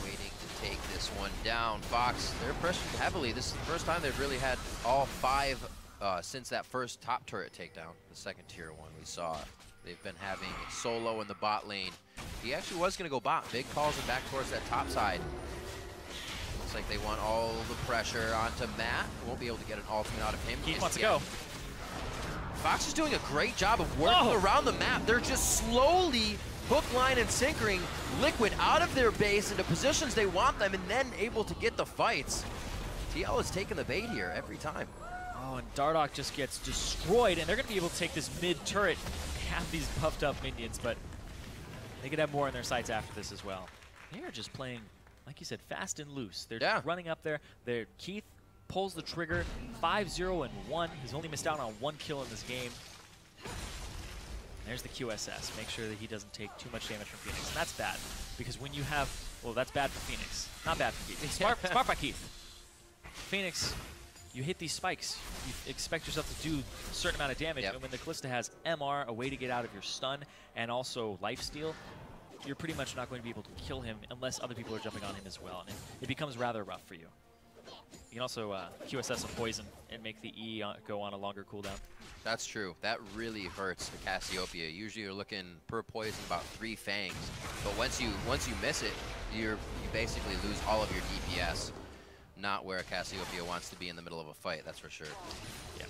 Waiting to take this one down. Fox, they're pressuring heavily. This is the first time they've really had all 5 since that first top turret takedown, the second tier one we saw. They've been having Solo in the bot lane. He actually was going to go bot. Big calls him back towards that top side. Looks like they want all the pressure onto Matt. Won't be able to get an ultimate out of him. He wants to go. Fox is doing a great job of working around the map. They're just slowly hook, line, and sinkering Liquid out of their base into positions they want them, and then able to get the fights. TL is taking the bait here every time. Oh, and Dardoch just gets destroyed, and they're going to be able to take this mid turret, have these puffed up minions, but they could have more in their sights after this as well. They are just playing, like you said, fast and loose. They're just running up there. Keith pulls the trigger, 5-0-1. He's only missed out on 1 kill in this game. There's the QSS. Make sure that he doesn't take too much damage from Phoenix. And that's bad, because when you have, well, that's bad for Phoenix. Not bad for Keith. Smart by Keith. Phoenix, you hit these spikes. You expect yourself to do a certain amount of damage, and when the Kalista has MR, a way to get out of your stun, and also lifesteal, you're pretty much not going to be able to kill him unless other people are jumping on him as well, and it becomes rather rough for you. You can also QSS a poison and make the E go on a longer cooldown. That's true. That really hurts the Cassiopeia. Usually you're looking per poison about 3 fangs, but once you miss it, you basically lose all of your DPS. Not where a Cassiopeia wants to be in the middle of a fight, that's for sure. Yeah,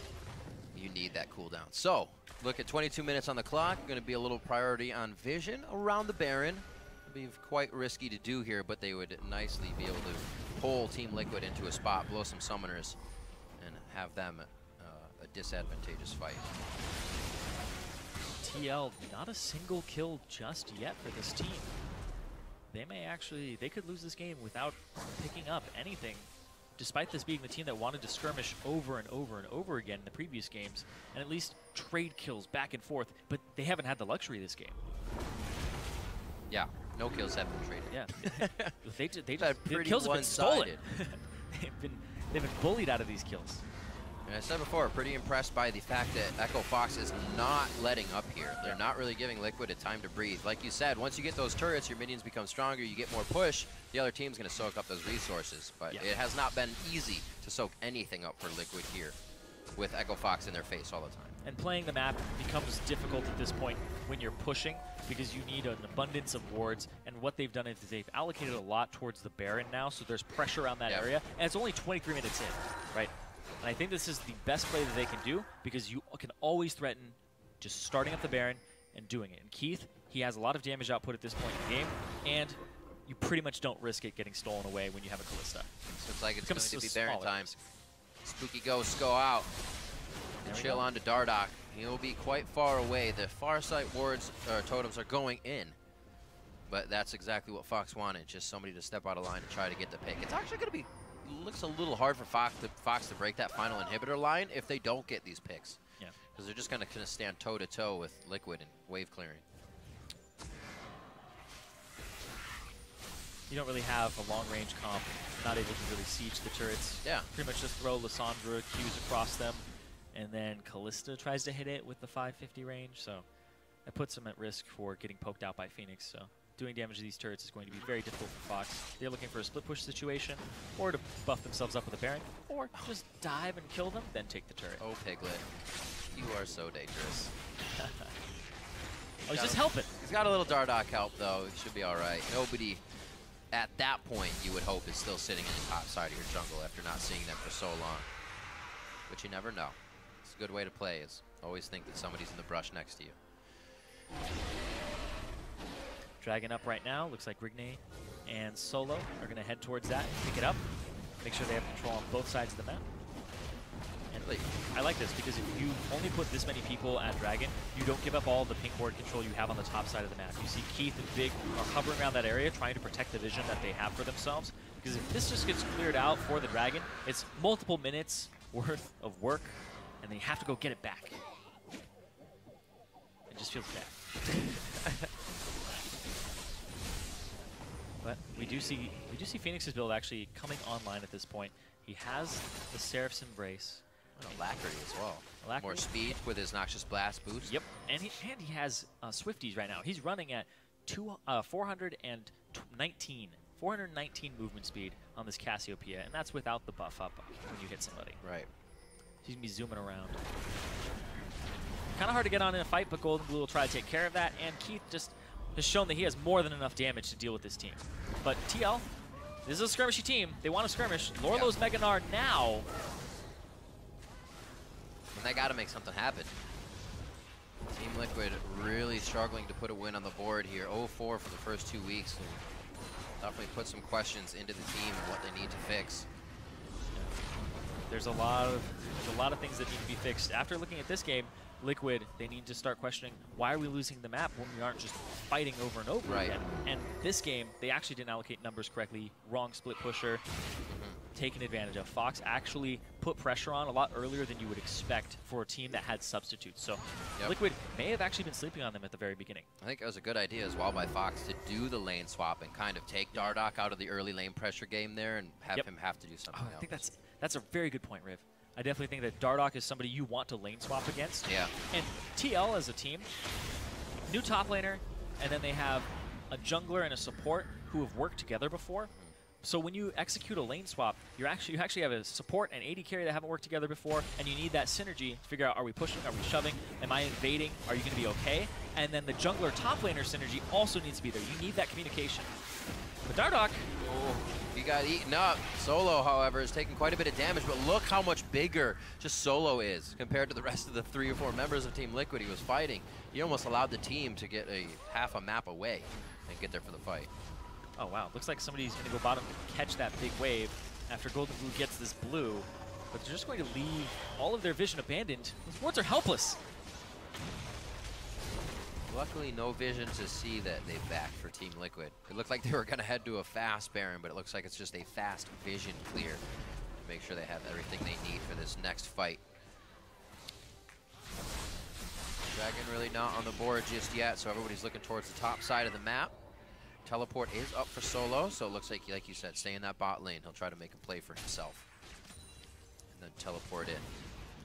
you need that cooldown. So, look at 22 minutes on the clock. Going to be a little priority on vision around the Baron. It'd be quite risky to do here, but they would nicely be able to pull Team Liquid into a spot, blow some summoners, and have them a disadvantageous fight. TL, not a single kill just yet for this team. They could lose this game without picking up anything, despite this being the team that wanted to skirmish over and over and over again in the previous games, and at least trade kills back and forth, but they haven't had the luxury this game. Yeah, no kills have been traded. Yeah, the kills have been stolen. they've been bullied out of these kills. And I said before, pretty impressed by the fact that Echo Fox is not letting up here. They're not really giving Liquid a time to breathe. Like you said, once you get those turrets, your minions become stronger, you get more push, the other team's going to soak up those resources. But it has not been easy to soak anything up for Liquid here with Echo Fox in their face all the time. And playing the map becomes difficult at this point when you're pushing, because you need an abundance of wards, and what they've done is they've allocated a lot towards the Baron now, so there's pressure around that area, and it's only 23 minutes in, right? And I think this is the best play that they can do, because you can always threaten just starting up the Baron and doing it. And Keith, he has a lot of damage output at this point in the game, and you pretty much don't risk it getting stolen away when you have a Kalista. So it's like it's going to be Baron time. Spooky ghosts go out. And chill on to Dardoch. He'll be quite far away. The far side wards or totems are going in. But that's exactly what Fox wanted, just somebody to step out of line and try to get the pick. It's actually going to be, looks a little hard for Fox to break that final inhibitor line if they don't get these picks. Yeah. Because they're just going to stand toe-to-toe with Liquid and wave clearing. You don't really have a long-range comp, not able to really siege the turrets. Yeah. Pretty much just throw Lissandra Qs across them, and then Kalista tries to hit it with the 550 range, so that puts them at risk for getting poked out by Phoenix. So doing damage to these turrets is going to be very difficult for Fox. They're looking for a split push situation, or to buff themselves up with a Baron, or just dive and kill them, then take the turret. Oh, Piglet. You are so dangerous. I was just helping. He's got a little Dardoch help, though. He should be all right. Nobody at that point, you would hope, is still sitting in the top side of your jungle after not seeing them for so long. But you never know. It's a good way to play, is always think that somebody's in the brush next to you. Dragon up right now. Looks like Rigne and Solo are going to head towards that and pick it up. Make sure they have control on both sides of the map. And I like like this because if you only put this many people at Dragon, you don't give up all the pink ward control you have on the top side of the map. You see Keith and Big are hovering around that area trying to protect the vision that they have for themselves. Because if this just gets cleared out for the Dragon, it's multiple minutes worth of work, and then you have to go get it back. It just feels bad. But we do see Phoenix's build actually coming online at this point. He has the Seraph's Embrace. And Alacrity as well. Alacrity. More speed with his Noxious Blast boost. Yep, and he has Swifties right now. He's running at 419 movement speed on this Cassiopeia, and that's without the buff up when you hit somebody. Right. He's going to be zooming around. Kind of hard to get on in a fight, but Golden Blue will try to take care of that, and Keith just has shown that he has more than enough damage to deal with this team. But TL, this is a skirmishy team. They want to skirmish. Lorlo's Mega Gnar now. And they got to make something happen. Team Liquid really struggling to put a win on the board here. 0-4 for the first 2 weeks. So definitely put some questions into the team and what they need to fix. There's a lot of things that need to be fixed. After looking at this game, Liquid, they need to start questioning, why are we losing the map when we aren't just fighting over and over again? And this game, they actually didn't allocate numbers correctly. Wrong split pusher, taken advantage of. Fox actually put pressure on a lot earlier than you would expect for a team that had substitutes. So Liquid may have actually been sleeping on them at the very beginning. I think it was a good idea as well by Fox to do the lane swap and kind of take Dardoch out of the early lane pressure game there and have him have to do something else. I think that's a very good point, Riv. I definitely think that Dardoch is somebody you want to lane swap against. Yeah. And TL as a team, new top laner, and then they have a jungler and a support who have worked together before. So when you execute a lane swap, you actually have a support and AD carry that haven't worked together before, and you need that synergy to figure out, are we pushing, are we shoving, am I invading, are you going to be okay? And then the jungler top laner synergy also needs to be there. You need that communication. But Dardoch, he got eaten up. Solo, however, is taking quite a bit of damage, but look how much bigger just Solo is compared to the rest of the 3 or 4 members of Team Liquid he was fighting. He almost allowed the team to get half a map away and get there for the fight. Oh wow, looks like somebody's going to go bottom and catch that big wave after Golden Blue gets this blue, but they're just going to leave all of their vision abandoned. Those wards are helpless. Luckily, no vision to see that they backed for Team Liquid. It looked like they were going to head to a fast Baron, but it looks like it's just a fast vision clear to make sure they have everything they need for this next fight. Dragon really not on the board just yet, so everybody's looking towards the top side of the map. Teleport is up for Solo, so it looks like you said, stay in that bot lane. He'll try to make a play for himself. And then teleport in.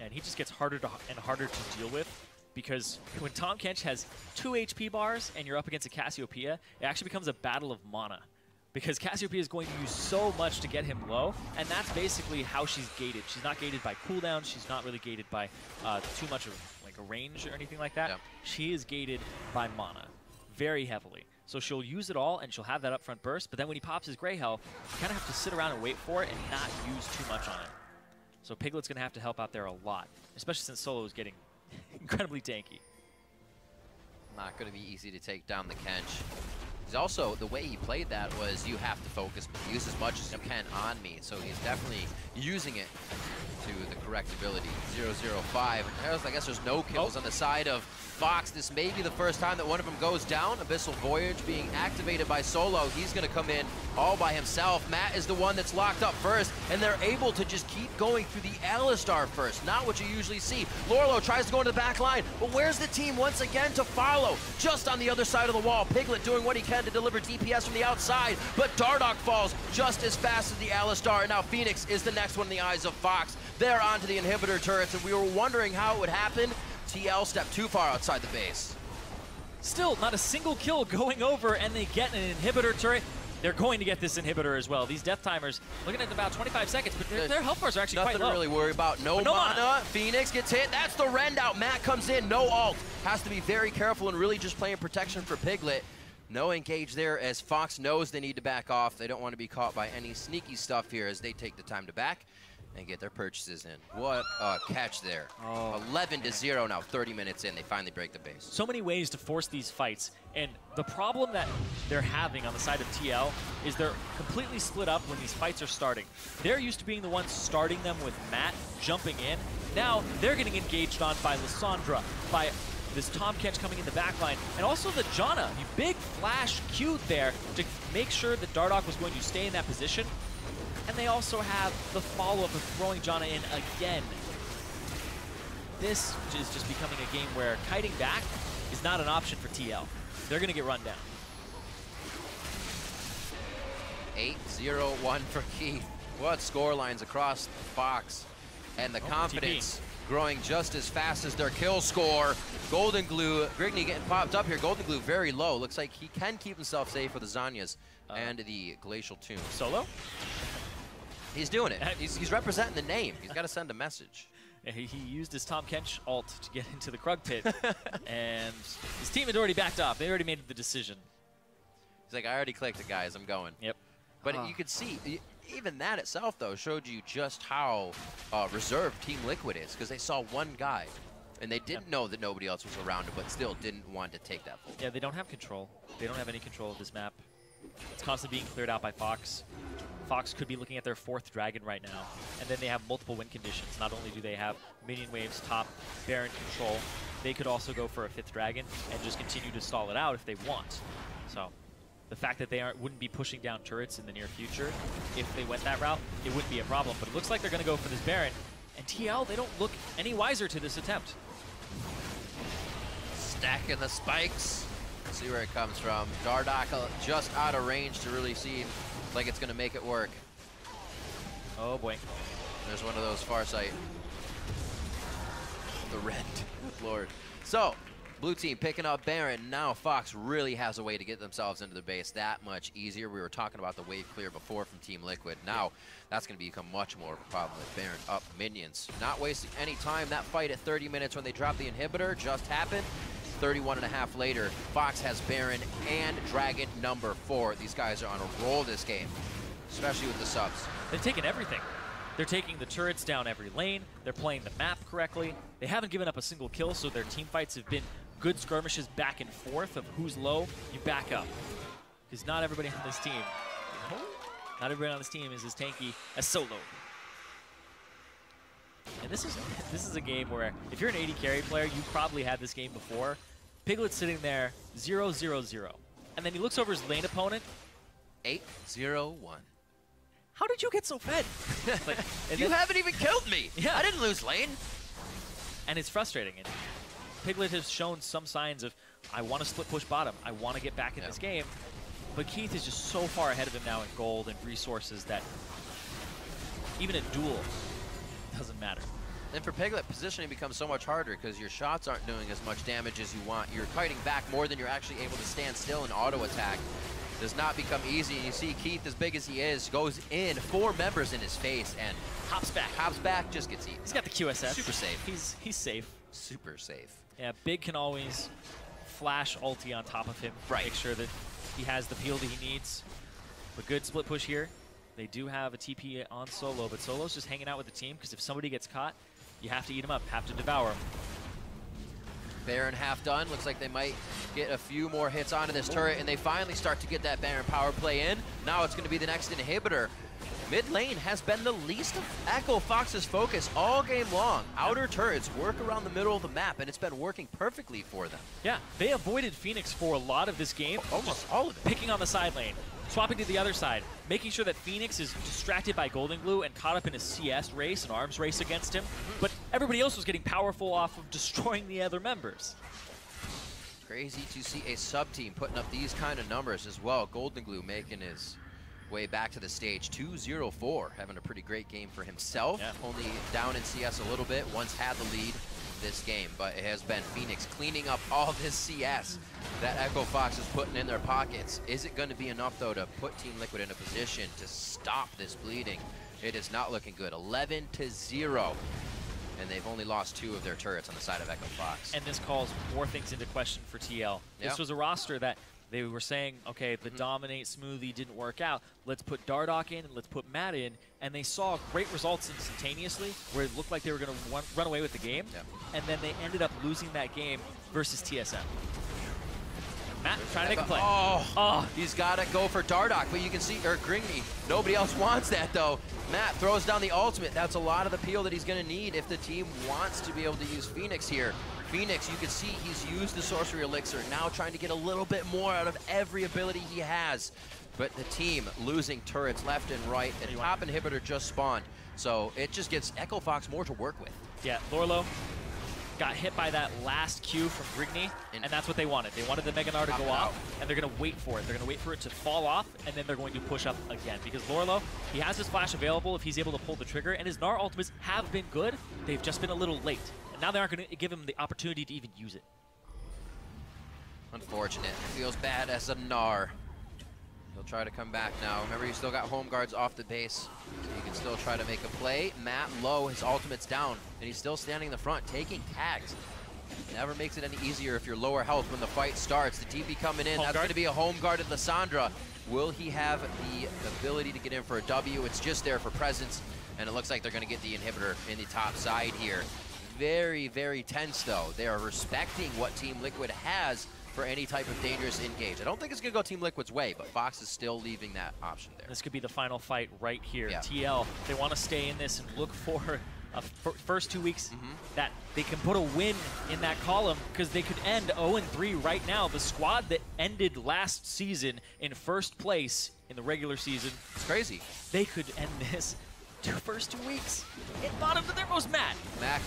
And he just gets harder and harder to deal with, because when Tahm Kench has 2 HP bars and you're up against a Cassiopeia, it actually becomes a battle of mana. Because Cassiopeia is going to use so much to get him low, and that's basically how she's gated. She's not gated by cooldown, she's not really gated by too much of like a range or anything like that. Yep. She is gated by mana, very heavily. So she'll use it all, and she'll have that upfront burst, but then when he pops his Grey Hell, you kind of have to sit around and wait for it and not use too much on it. So Piglet's going to have to help out there a lot, especially since Solo is getting incredibly tanky. Not going to be easy to take down the Kench. He's also, the way he played that was you have to focus, use as much as you can on me. So he's definitely using it to the correct ability. 0-0-5. I guess there's no kills on the side of Fox. This may be the first time that one of them goes down. Abyssal Voyage being activated by Solo. He's going to come in all by himself. Matt is the one that's locked up first, and they're able to just keep going through the Alistar first. Not what you usually see. Lorlo tries to go into the back line, but where's the team once again to follow? Just on the other side of the wall. Piglet doing what he can to deliver DPS from the outside, but Dardoch falls just as fast as the Alistar, and now Phoenix is the next one in the eyes of Fox. They're onto the inhibitor turrets, and we were wondering how it would happen. TL stepped too far outside the base. Still, not a single kill going over, and they get an inhibitor turret. They're going to get this inhibitor as well. These death timers, looking at about 25 seconds, but their health bars are actually quite low. Nothing to really worry about. No mana. Phoenix gets hit. That's the rend out. Matt comes in. No ult. Has to be very careful and really just playing protection for Piglet. No engage there, as Fox knows they need to back off. They don't want to be caught by any sneaky stuff here as they take the time to back and get their purchases in. What a catch there. 11-0 now, 30 minutes in. They finally break the base. So many ways to force these fights, and the problem that they're having on the side of TL is they're completely split up when these fights are starting. They're used to being the ones starting them with Matt jumping in, Now they're getting engaged on by Lissandra, by this Tahm Kench coming in the back line, and also the Janna. You big flash Q there to make sure that Dardoch was going to stay in that position. And they also have the follow-up of throwing Janna in again. This is just becoming a game where kiting back is not an option for TL. They're going to get run down. 8-0-1 for Keith. What score lines across Fox. And the confidence growing just as fast as their kill score. Golden Glue, Grigney getting popped up here. Golden Glue very low. Looks like he can keep himself safe with the Zanyas and the Glacial Tomb. Solo? He's doing it. He's representing the name. He's got to send a message. He used his Tahm Kench ult to get into the Krug pit, and his team had already backed off. They already made the decision. He's like, I already clicked it, guys. I'm going. Yep. But you could see, even that itself, though, showed you just how reserved Team Liquid is, because they saw one guy, and they didn't know that nobody else was around him, but still didn't want to take that full. Yeah, they don't have control. They don't have any control of this map. It's constantly being cleared out by Fox. Fox could be looking at their 4th dragon right now, and then they have multiple win conditions. Not only do they have minion waves, top, Baron control, they could also go for a 5th dragon and just continue to stall it out if they want. So the fact that they wouldn't be pushing down turrets in the near future, if they went that route, it wouldn't be a problem. But it looks like they're going to go for this Baron, and TL, they don't look any wiser to this attempt. Stacking the spikes. See where it comes from. Dardoch just out of range to really see like it's going to make it work. Oh boy. There's one of those Farsight. The rend. Lord. So, blue team picking up Baron. Now Fox really has a way to get themselves into the base that much easier. We were talking about the wave clear before from Team Liquid. Now, that's going to become much more of a problem with Baron up minions. Not wasting any time. That fight at 30 minutes when they dropped the inhibitor just happened. 31.5 later, Fox has Baron and Dragon number 4. These guys are on a roll this game, especially with the subs. They've taken everything. They're taking the turrets down every lane. They're playing the map correctly. They haven't given up a single kill, so their team fights have been good skirmishes back and forth of who's low, you back up. Because not everybody on this team, is as tanky as Solo. And this is a game where if you're an AD carry player, you probably had this game before. Piglet's sitting there 0-0-0. And then he looks over his lane opponent. 8-0-1. How did you get so fed? Like, you haven't even killed me. Yeah. I didn't lose lane. And it's frustrating. And Piglet has shown some signs of, I want to split push bottom. I want to get back in this game. But Keith is just so far ahead of him now in gold and resources that even a duel doesn't matter. And for Piglet, positioning becomes so much harder because your shots aren't doing as much damage as you want. You're fighting back more than you're actually able to stand still and auto attack. Does not become easy. And you see Keith, as big as he is, goes in, 4 members in his face, and hops back, just gets eaten. He's got the QSS. Super safe. He's safe. Super safe. Yeah, Big can always flash ulti on top of him. Right. Make sure that he has the peel that he needs. But good split push here. They do have a TP on Solo, but Solo's just hanging out with the team because if somebody gets caught, you have to eat him up, have to devour him. Baron half done. Looks like they might get a few more hits onto this turret, and they finally start to get that Baron power play in. Now it's going to be the next inhibitor. Mid lane has been the least of Echo Fox's focus all game long. Outer turrets work around the middle of the map, and it's been working perfectly for them. Yeah, they avoided Phoenix for a lot of this game. Almost all of it. Picking on the side lane, swapping to the other side, making sure that Phoenix is distracted by Golden Glue and caught up in a CS race, an arms race against him. But everybody else was getting powerful off of destroying the other members. Crazy to see a sub-team putting up these kind of numbers as well. Golden Glue making his way back to the stage. 2-0-4, having a pretty great game for himself. Yeah. Only down in CS a little bit, once had the lead this game, but it has been Phoenix cleaning up all this CS that Echo Fox is putting in their pockets. Is it going to be enough, though, to put Team Liquid in a position to stop this bleeding? It is not looking good. 11-0. And they've only lost 2 of their turrets on the side of Echo Fox. And this calls more things into question for TL. This was a roster that they were saying, okay, the dominate smoothly didn't work out. Let's put Dardoch in and let's put Matt in. And they saw great results instantaneously where it looked like they were going to run away with the game. And then they ended up losing that game versus TSM. Matt trying to make a play. Oh, he's got to go for Dardoch, but you can see, or Gringy, nobody else wants that though. Matt throws down the ultimate. That's a lot of the peel that he's going to need if the team wants to be able to use Phoenix here. Phoenix, you can see he's used the Sorcery Elixir, now trying to get a little bit more out of every ability he has. But the team losing turrets left and right, and top inhibitor just spawned. So it just gives Echo Fox more to work with. Yeah, Lorlo got hit by that last Q from Grigny, and that's what they wanted. They wanted the Mega Gnar to go off, and they're going to wait for it. They're going to wait for it to fall off, and then they're going to push up again. Because Lorlo, he has his flash available if he's able to pull the trigger, and his Gnar ultimates have been good. They've just been a little late. And now they aren't going to give him the opportunity to even use it. Unfortunate. Feels bad as a Gnar. He'll try to come back now. Remember, you still got home guards off the base. So you can still try to make a play. Matt low, his ultimate's down, and he's still standing in the front, taking tags. Never makes it any easier if you're lower health when the fight starts. The TP coming in, that's going to be a home guarded Lissandra. Will he have the ability to get in for a W? It's just there for presence, and it looks like they're going to get the inhibitor in the top side here. Very, very tense, though. They are respecting what Team Liquid has for any type of dangerous engage. I don't think it's going to go Team Liquid's way, but Fox is still leaving that option there. This could be the final fight right here. Yeah. TL, they want to stay in this and look for a first 2 weeks that they can put a win in that column, because they could end 0-3 right now. The squad that ended last season in first place in the regular season, It's crazy. they could end this first 2 weeks in bottom to their most. Matt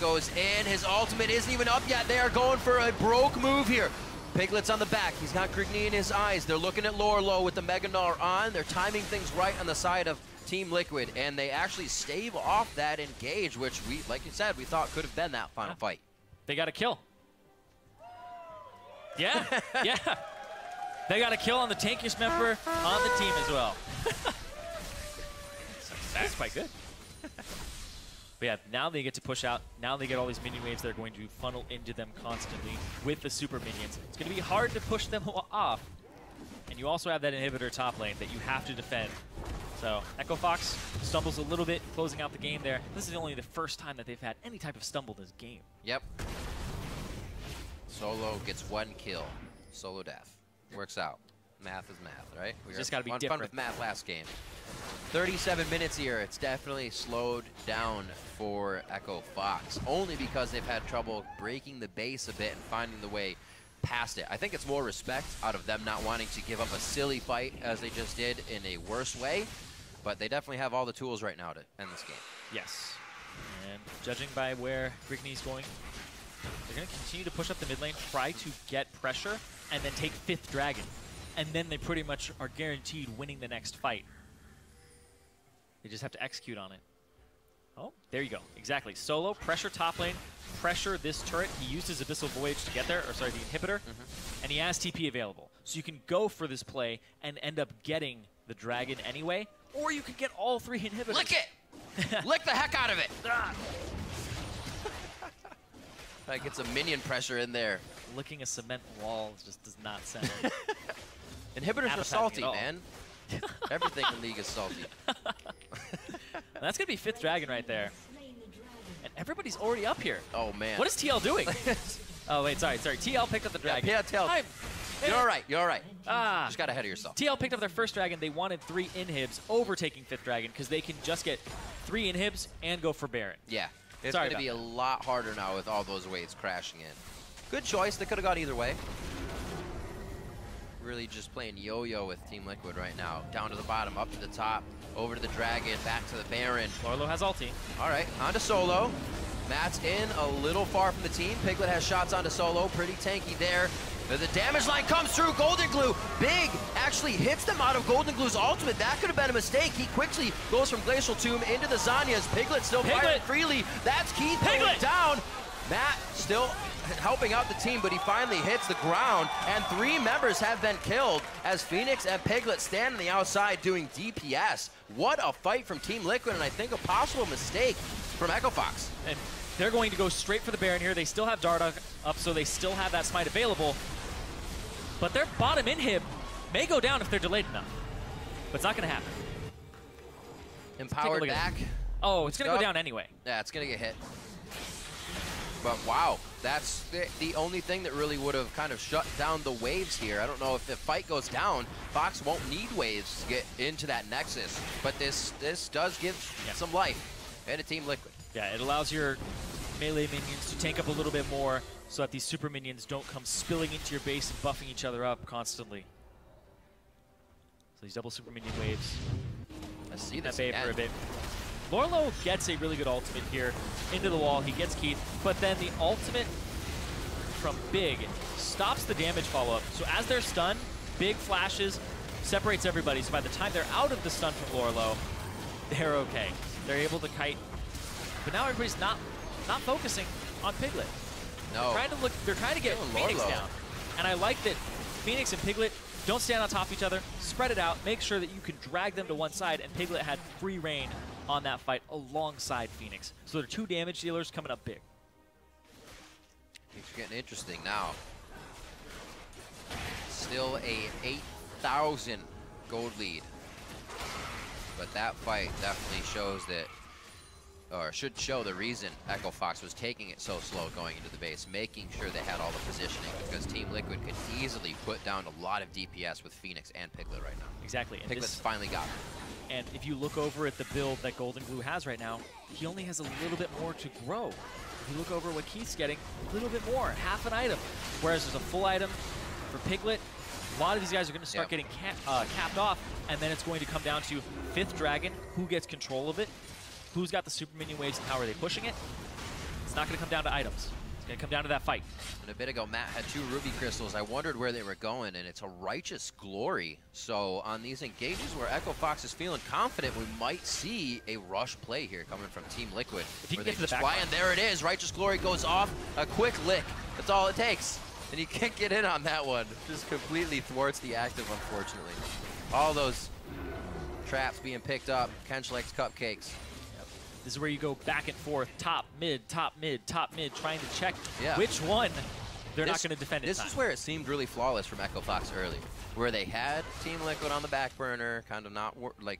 goes in. His ultimate isn't even up yet. They are going for a broke move here. Piglet's on the back. He's got Grigny in his eyes. They're looking at Lorlo with the Mega Gnar on. They're timing things right on the side of Team Liquid, and they actually stave off that engage, which we, like you said, we thought could have been that final fight. They got a kill. Yeah, yeah. They got a kill on the tankiest member on the team as well. That's quite good. But yeah, now they get to push out. Now they get all these minion waves that are going to funnel into them constantly with the super minions. It's going to be hard to push them off. And you also have that inhibitor top lane that you have to defend. So Echo Fox stumbles a little bit, closing out the game there. This is only the first time that they've had any type of stumble this game. Yep. Solo gets 1 kill. Solo death. Works out. Math is math, right? We just got to be fun different. with math last game. 37 minutes here. It's definitely slowed down for Echo Fox, only because they've had trouble breaking the base a bit and finding the way past it. I think it's more respect out of them not wanting to give up a silly fight as they just did in a worse way, but they definitely have all the tools right now to end this game. Yes. And judging by where Grigny's going, they're going to continue to push up the mid lane, try to get pressure, and then take 5th Dragon. And then they pretty much are guaranteed winning the next fight. They just have to execute on it. Oh, there you go. Exactly. Solo, pressure top lane, pressure this turret. He used his Abyssal Voyage to get there, or sorry, the inhibitor, and he has TP available. So you can go for this play and end up getting the dragon anyway, or you can get all 3 inhibitors. Lick it! Lick the heck out of it! That gets a minion pressure in there. Licking a cement wall just does not sound Inhibitors are salty, man. Everything in League is salty. That's going to be 5th Dragon right there. And everybody's already up here. Oh, man. What is TL doing? Oh, wait, sorry. TL picked up the dragon. Yeah, TL. You're all right. You're all right. Just got ahead of yourself. TL picked up their first dragon. They wanted 3 inhibs, overtaking 5th Dragon, because they can just get 3 inhibs and go for Baron. Yeah. It's going to be a lot harder now with all those waves crashing in. Good choice. They could have gone either way. Really just playing yo-yo with Team Liquid right now. Down to the bottom, up to the top, over to the dragon, back to the Baron. Lorlo has ulti. All right, onto Solo. Matt's in a little far from the team. Piglet has shots onto Solo, pretty tanky there. The damage line comes through. Golden Glue, big, actually hits them out of Golden Glue's ultimate. That could have been a mistake. He quickly goes from Glacial Tomb into the Zanyas. Piglet still firing freely. That's Keith going down. Matt still helping out the team, but he finally hits the ground, and 3 members have been killed as Phoenix and Piglet stand on the outside doing DPS. What a fight from Team Liquid, and I think a possible mistake from Echo Fox. And they're going to go straight for the Baron here. They still have Dardoch up, so they still have that smite available. But their bottom inhib may go down if they're delayed enough. But it's not going to happen. Empowered back. Oh, it's going to go down anyway. Yeah, it's going to get hit. But wow, that's the only thing that really would have kind of shut down the waves here. I don't know if the fight goes down, Fox won't need waves to get into that Nexus. But this does give some life into Team Liquid. Yeah, it allows your melee minions to tank up a little bit more so that these super minions don't come spilling into your base and buffing each other up constantly. So these double super minion waves. Let's see this for a bit. Lorlo gets a really good ultimate here into the wall. He gets Keith, but then the ultimate from Big stops the damage follow-up. So as they're stunned, Big flashes, separates everybody. So by the time they're out of the stun from Lorlo, they're okay. They're able to kite. But now everybody's not focusing on Piglet. No. They're trying to get Phoenix down. And I like that Phoenix and Piglet don't stand on top of each other, spread it out, make sure that you can drag them to one side, and Piglet had free reign on that fight alongside Phoenix. So they're two damage dealers coming up big. It's getting interesting now. Still a 8,000 gold lead. But that fight definitely shows that, or should show the reason Echo Fox was taking it so slow going into the base, making sure they had all the positioning, because Team Liquid could easily put down a lot of DPS with Phoenix and Piglet right now. Exactly. And Piglet's finally got it. And if you look over at the build that Golden Glue has right now, he only has a little bit more to grow. If you look over what Keith's getting, a little bit more, half an item. Whereas there's a full item for Piglet. A lot of these guys are going to start getting capped off, and then it's going to come down to 5th Dragon, who gets control of it, who's got the super minion waves, and how are they pushing it. It's not going to come down to items. It's going to come down to that fight. And a bit ago, Matt had 2 ruby crystals. I wondered where they were going, and it's a righteous glory. So on these engages where Echo Fox is feeling confident, we might see a rush play here coming from Team Liquid. If you can get to the back line. And there it is. Righteous glory goes off. A quick lick. That's all it takes. And you can't get in on that one. Just completely thwarts the active, unfortunately. All those traps being picked up. Kench likes cupcakes. This is where you go back and forth, top, mid, top, mid, top, mid, trying to check which one they're not going to defend in This time. is where it seemed really flawless from Echo Fox earlier, where they had Team Liquid on the back burner, kind of not like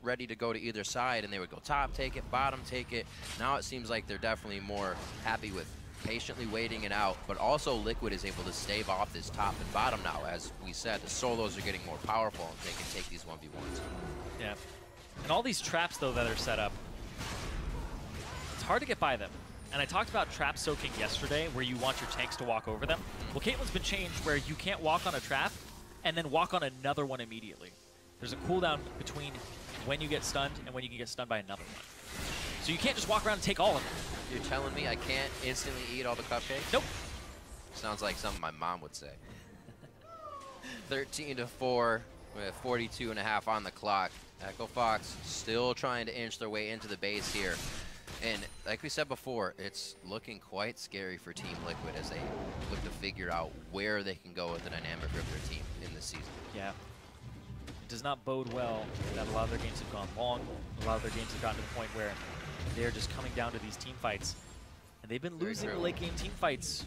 ready to go to either side, and they would go top, take it, bottom, take it. Now it seems like they're definitely more happy with patiently waiting it out, but also Liquid is able to stave off this top and bottom now. As we said, the solos are getting more powerful, and they can take these 1v1s. Yeah. And all these traps, though, that are set up, it's hard to get by them. And I talked about trap soaking yesterday, where you want your tanks to walk over them. Well, Caitlyn's been changed where you can't walk on a trap and then walk on another one immediately. There's a cooldown between when you get stunned and when you can get stunned by another one. So you can't just walk around and take all of them. You're telling me I can't instantly eat all the cupcakes? Nope. Sounds like something my mom would say. 13-4 with 42.5 on the clock. Echo Fox still trying to inch their way into the base here. And like we said before, it's looking quite scary for Team Liquid as they look to figure out where they can go with the dynamic of their team in this season. Yeah. It does not bode well that a lot of their games have gone long. A lot of their games have gotten to the point where they're just coming down to these team fights. And they've been losing the late game team fights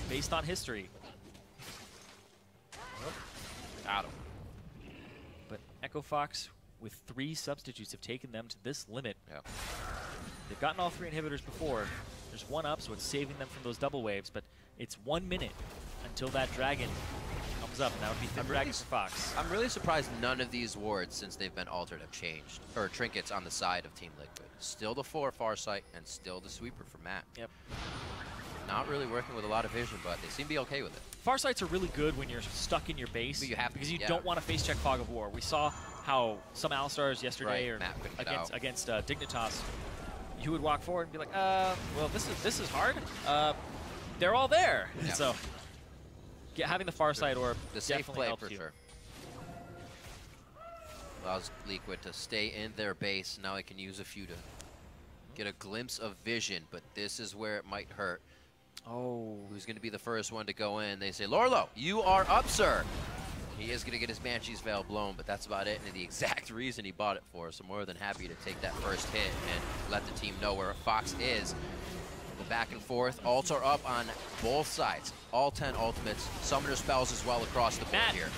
based on history. Got him. But Echo Fox, with 3 substitutes, have taken them to this limit. Yep. They've gotten all 3 inhibitors before. There's 1 up, so it's saving them from those double waves, but it's 1 minute until that dragon comes up, and that would be Thin Dragon for Fox. I'm really surprised none of these wards, since they've been altered, have changed. Or trinkets on the side of Team Liquid. Still the 4 Farsight, and still the sweeper for Matt. Yep. Not really working with a lot of vision, but they seem to be okay with it. Farsights are really good when you're stuck in your base, but you have to, because you don't want to face check Fog of War. We saw how some Alstars yesterday or against Dignitas, you would walk forward and be like, well, this is hard. They're all there. Yeah. So having the Farsight orb definitely helps you. Sure. Allows Liquid to stay in their base. Now it can use a few to get a glimpse of vision, but this is where it might hurt. Oh. Who's going to be the first one to go in? They say, Lorlo, you are up, sir. He is going to get his Banshee's Veil blown, but that's about it, and the exact reason he bought it for. So more than happy to take that first hit and let the team know where Fox is. The back and forth, ults are up on both sides. All 10 ultimates, summoner spells as well across the board here.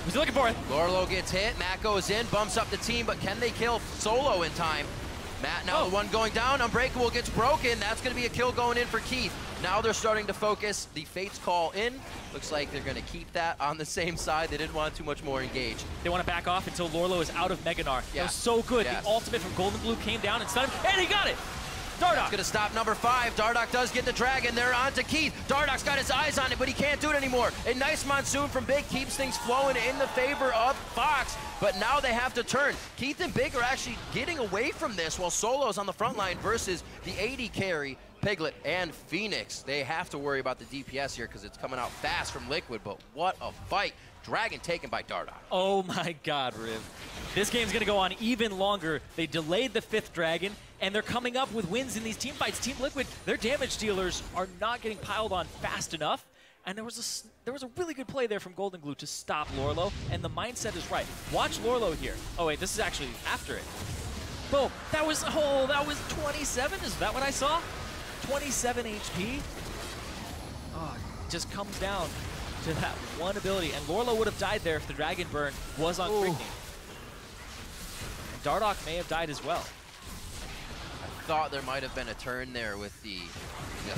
Who's looking for it? Lorlo gets hit, Matt goes in, bumps up the team, but can they kill Solo in time? Matt now the one going down. Unbreakable gets broken. That's going to be a kill going in for Keith. Now they're starting to focus the Fates call in. Looks like they're going to keep that on the same side. They didn't want too much more engaged. They want to back off until Lorlo is out of Meganar. That was so good. The ultimate from Golden Blue came down and stunned him, and he got it! Dardoch. That's gonna stop number 5. Dardoch does get the dragon. They're on to Keith. Dardoch's got his eyes on it, but he can't do it anymore. A nice Monsoon from Big keeps things flowing in the favor of Fox, but now they have to turn. Keith and Big are actually getting away from this while Solo's on the front line versus the AD carry, Piglet and Phoenix. They have to worry about the DPS here because it's coming out fast from Liquid, but what a fight. Dragon taken by Dardoch. Oh my God, Riv. This game's gonna go on even longer. They delayed the 5th dragon, and they're coming up with wins in these team fights. Team Liquid, their damage dealers are not getting piled on fast enough, and there was a really good play there from Golden Glue to stop Lorlo, and the mindset is right. Watch Lorlo here. Oh wait, this is actually after it. Boom, that was 27, is that what I saw? 27 HP. Oh, it just comes down to that one ability, and Lorlo would have died there if the Dragon Burn was on Krigny. And Dardoch may have died as well. I thought there might have been a turn there with the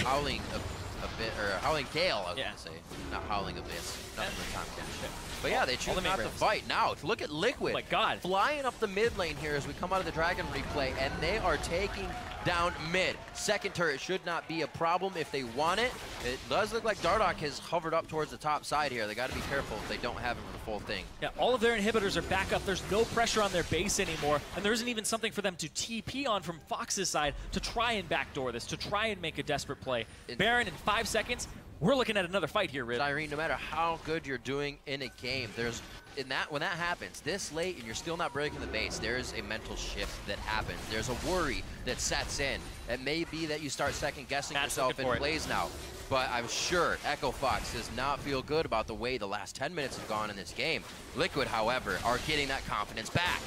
Howling Howling Gale, I was gonna say. Not Howling Abyss. Nothing with Tom Kench. But yeah, they choose not to fight. Now, look at Liquid. Oh my God. Flying up the mid lane here as we come out of the Dragon replay, and they are taking down mid. Second turret should not be a problem if they want it. It does look like Dardoch has hovered up towards the top side here. They got to be careful if they don't have him for the full thing. Yeah, all of their inhibitors are back up. There's no pressure on their base anymore, and there isn't even something for them to TP on from Fox's side to try and backdoor this, to try and make a desperate play. Baron in 5 seconds. We're looking at another fight here, Rid. Irene, no matter how good you're doing in a game, when that happens this late and you're still not breaking the base, there's a mental shift that happens. There's a worry that sets in. It may be that you start second guessing yourself in plays now, but I'm sure Echo Fox does not feel good about the way the last 10 minutes have gone in this game. Liquid, however, are getting that confidence back.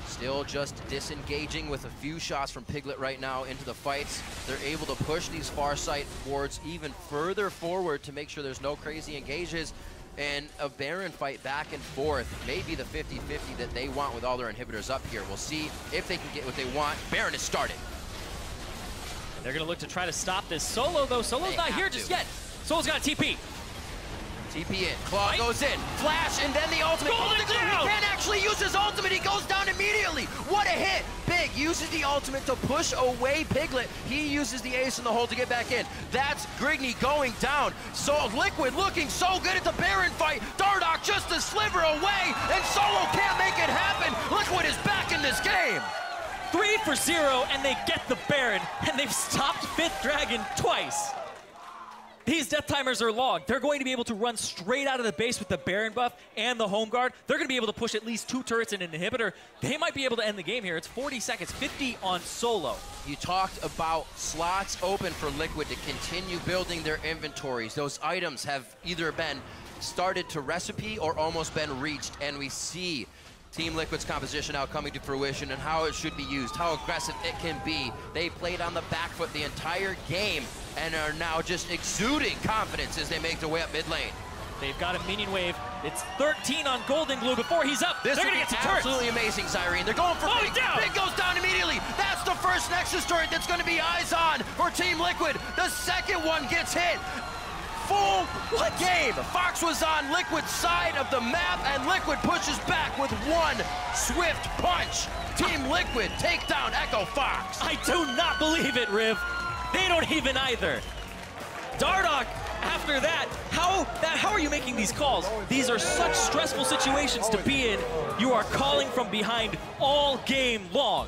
Still just disengaging with a few shots from Piglet right now into the fights. They're able to push these Farsight wards even further forward to make sure there's no crazy engages. And a Baron fight back and forth, maybe the 50-50 that they want with all their inhibitors up here. We'll see if they can get what they want. Baron is started. And they're gonna look to try to stop this. Solo though, Solo's not here just yet. Solo's got a TP. TP in, Claw goes in, flash, and then the ultimate. Golden Glue, he can't actually use his ultimate, he goes down immediately. What a hit! Big uses the ultimate to push away Piglet. He uses the ace in the hole to get back in. That's Krigny going down. So Liquid looking so good at the Baron fight. Dardoch just a sliver away, and Solo can't make it happen. Liquid is back in this game. 3 for 0, and they get the Baron, and they've stopped 5th Dragon twice. These death timers are long. They're going to be able to run straight out of the base with the Baron buff and the home guard. They're going to be able to push at least 2 turrets and an inhibitor. They might be able to end the game here. It's 40 seconds, 50 on Solo. You talked about slots open for Liquid to continue building their inventories. Those items have either been started to recipe or almost been reached, and we see Team Liquid's composition now coming to fruition and how it should be used, how aggressive it can be. They played on the back foot the entire game and are now just exuding confidence as they make their way up mid lane. They've got a minion wave. It's 13 on Golden Glue before he's up. This They're gonna get some turrets. Absolutely amazing, Cyrene. They're going for Big. Big goes down immediately. That's the first Nexus turret that's going to be eyes on for Team Liquid. The second one gets hit. Full game. Fox was on Liquid's side of the map, and Liquid pushes back with one swift punch. Team Liquid take down Echo Fox. I do not believe it, Riv. They don't even either. Dardoch, after that, how are you making these calls? These are such stressful situations to be in. You are calling from behind all game long.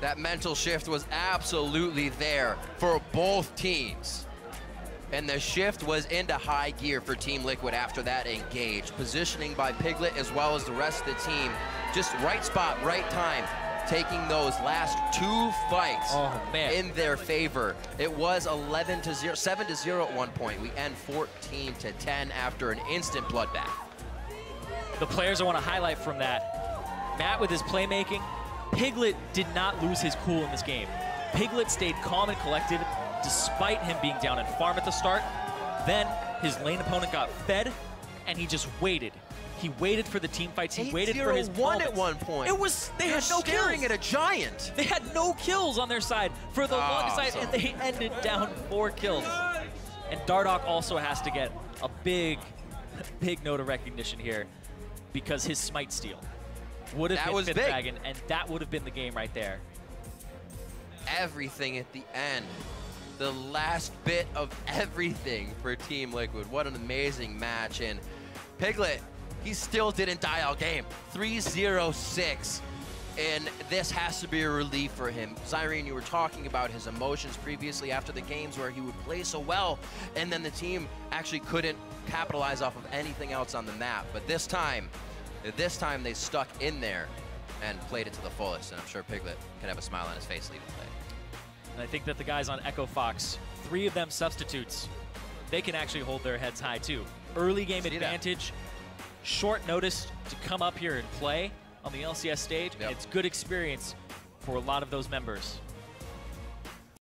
That mental shift was absolutely there for both teams. And the shift was into high gear for Team Liquid after that engage. Positioning by Piglet as well as the rest of the team. Just right spot, right time. Taking those last 2 fights in their favor. It was 11-0, 7-0 at one point. We end 14-10 after an instant bloodbath. The players I want to highlight from that, Matt with his playmaking, Piglet did not lose his cool in this game. Piglet stayed calm and collected despite him being down in farm at the start. Then his lane opponent got fed, and he just waited. He waited for the team fights. He waited for his 8-0-1 at one point. They had no staring kills. at a giant. They had no kills on their side for the longest side, and they ended down 4 kills. And Dardoch also has to get a big note of recognition here because his smite steal would have hit Fifth Dragon, and that would have been the game right there. Everything at the end. The last bit of everything for Team Liquid. What an amazing match. And Piglet, he still didn't die all game. 3-0-6. And this has to be a relief for him. Zyrene, you were talking about his emotions previously after the games where he would play so well, and then the team actually couldn't capitalize off of anything else on the map. But this time they stuck in there and played it to the fullest. And I'm sure Piglet can have a smile on his face leaving play. And I think that the guys on Echo Fox, 3 of them substitutes, they can actually hold their heads high too. Early game advantage, short notice to come up here and play on the LCS stage. Yep. And it's good experience for a lot of those members.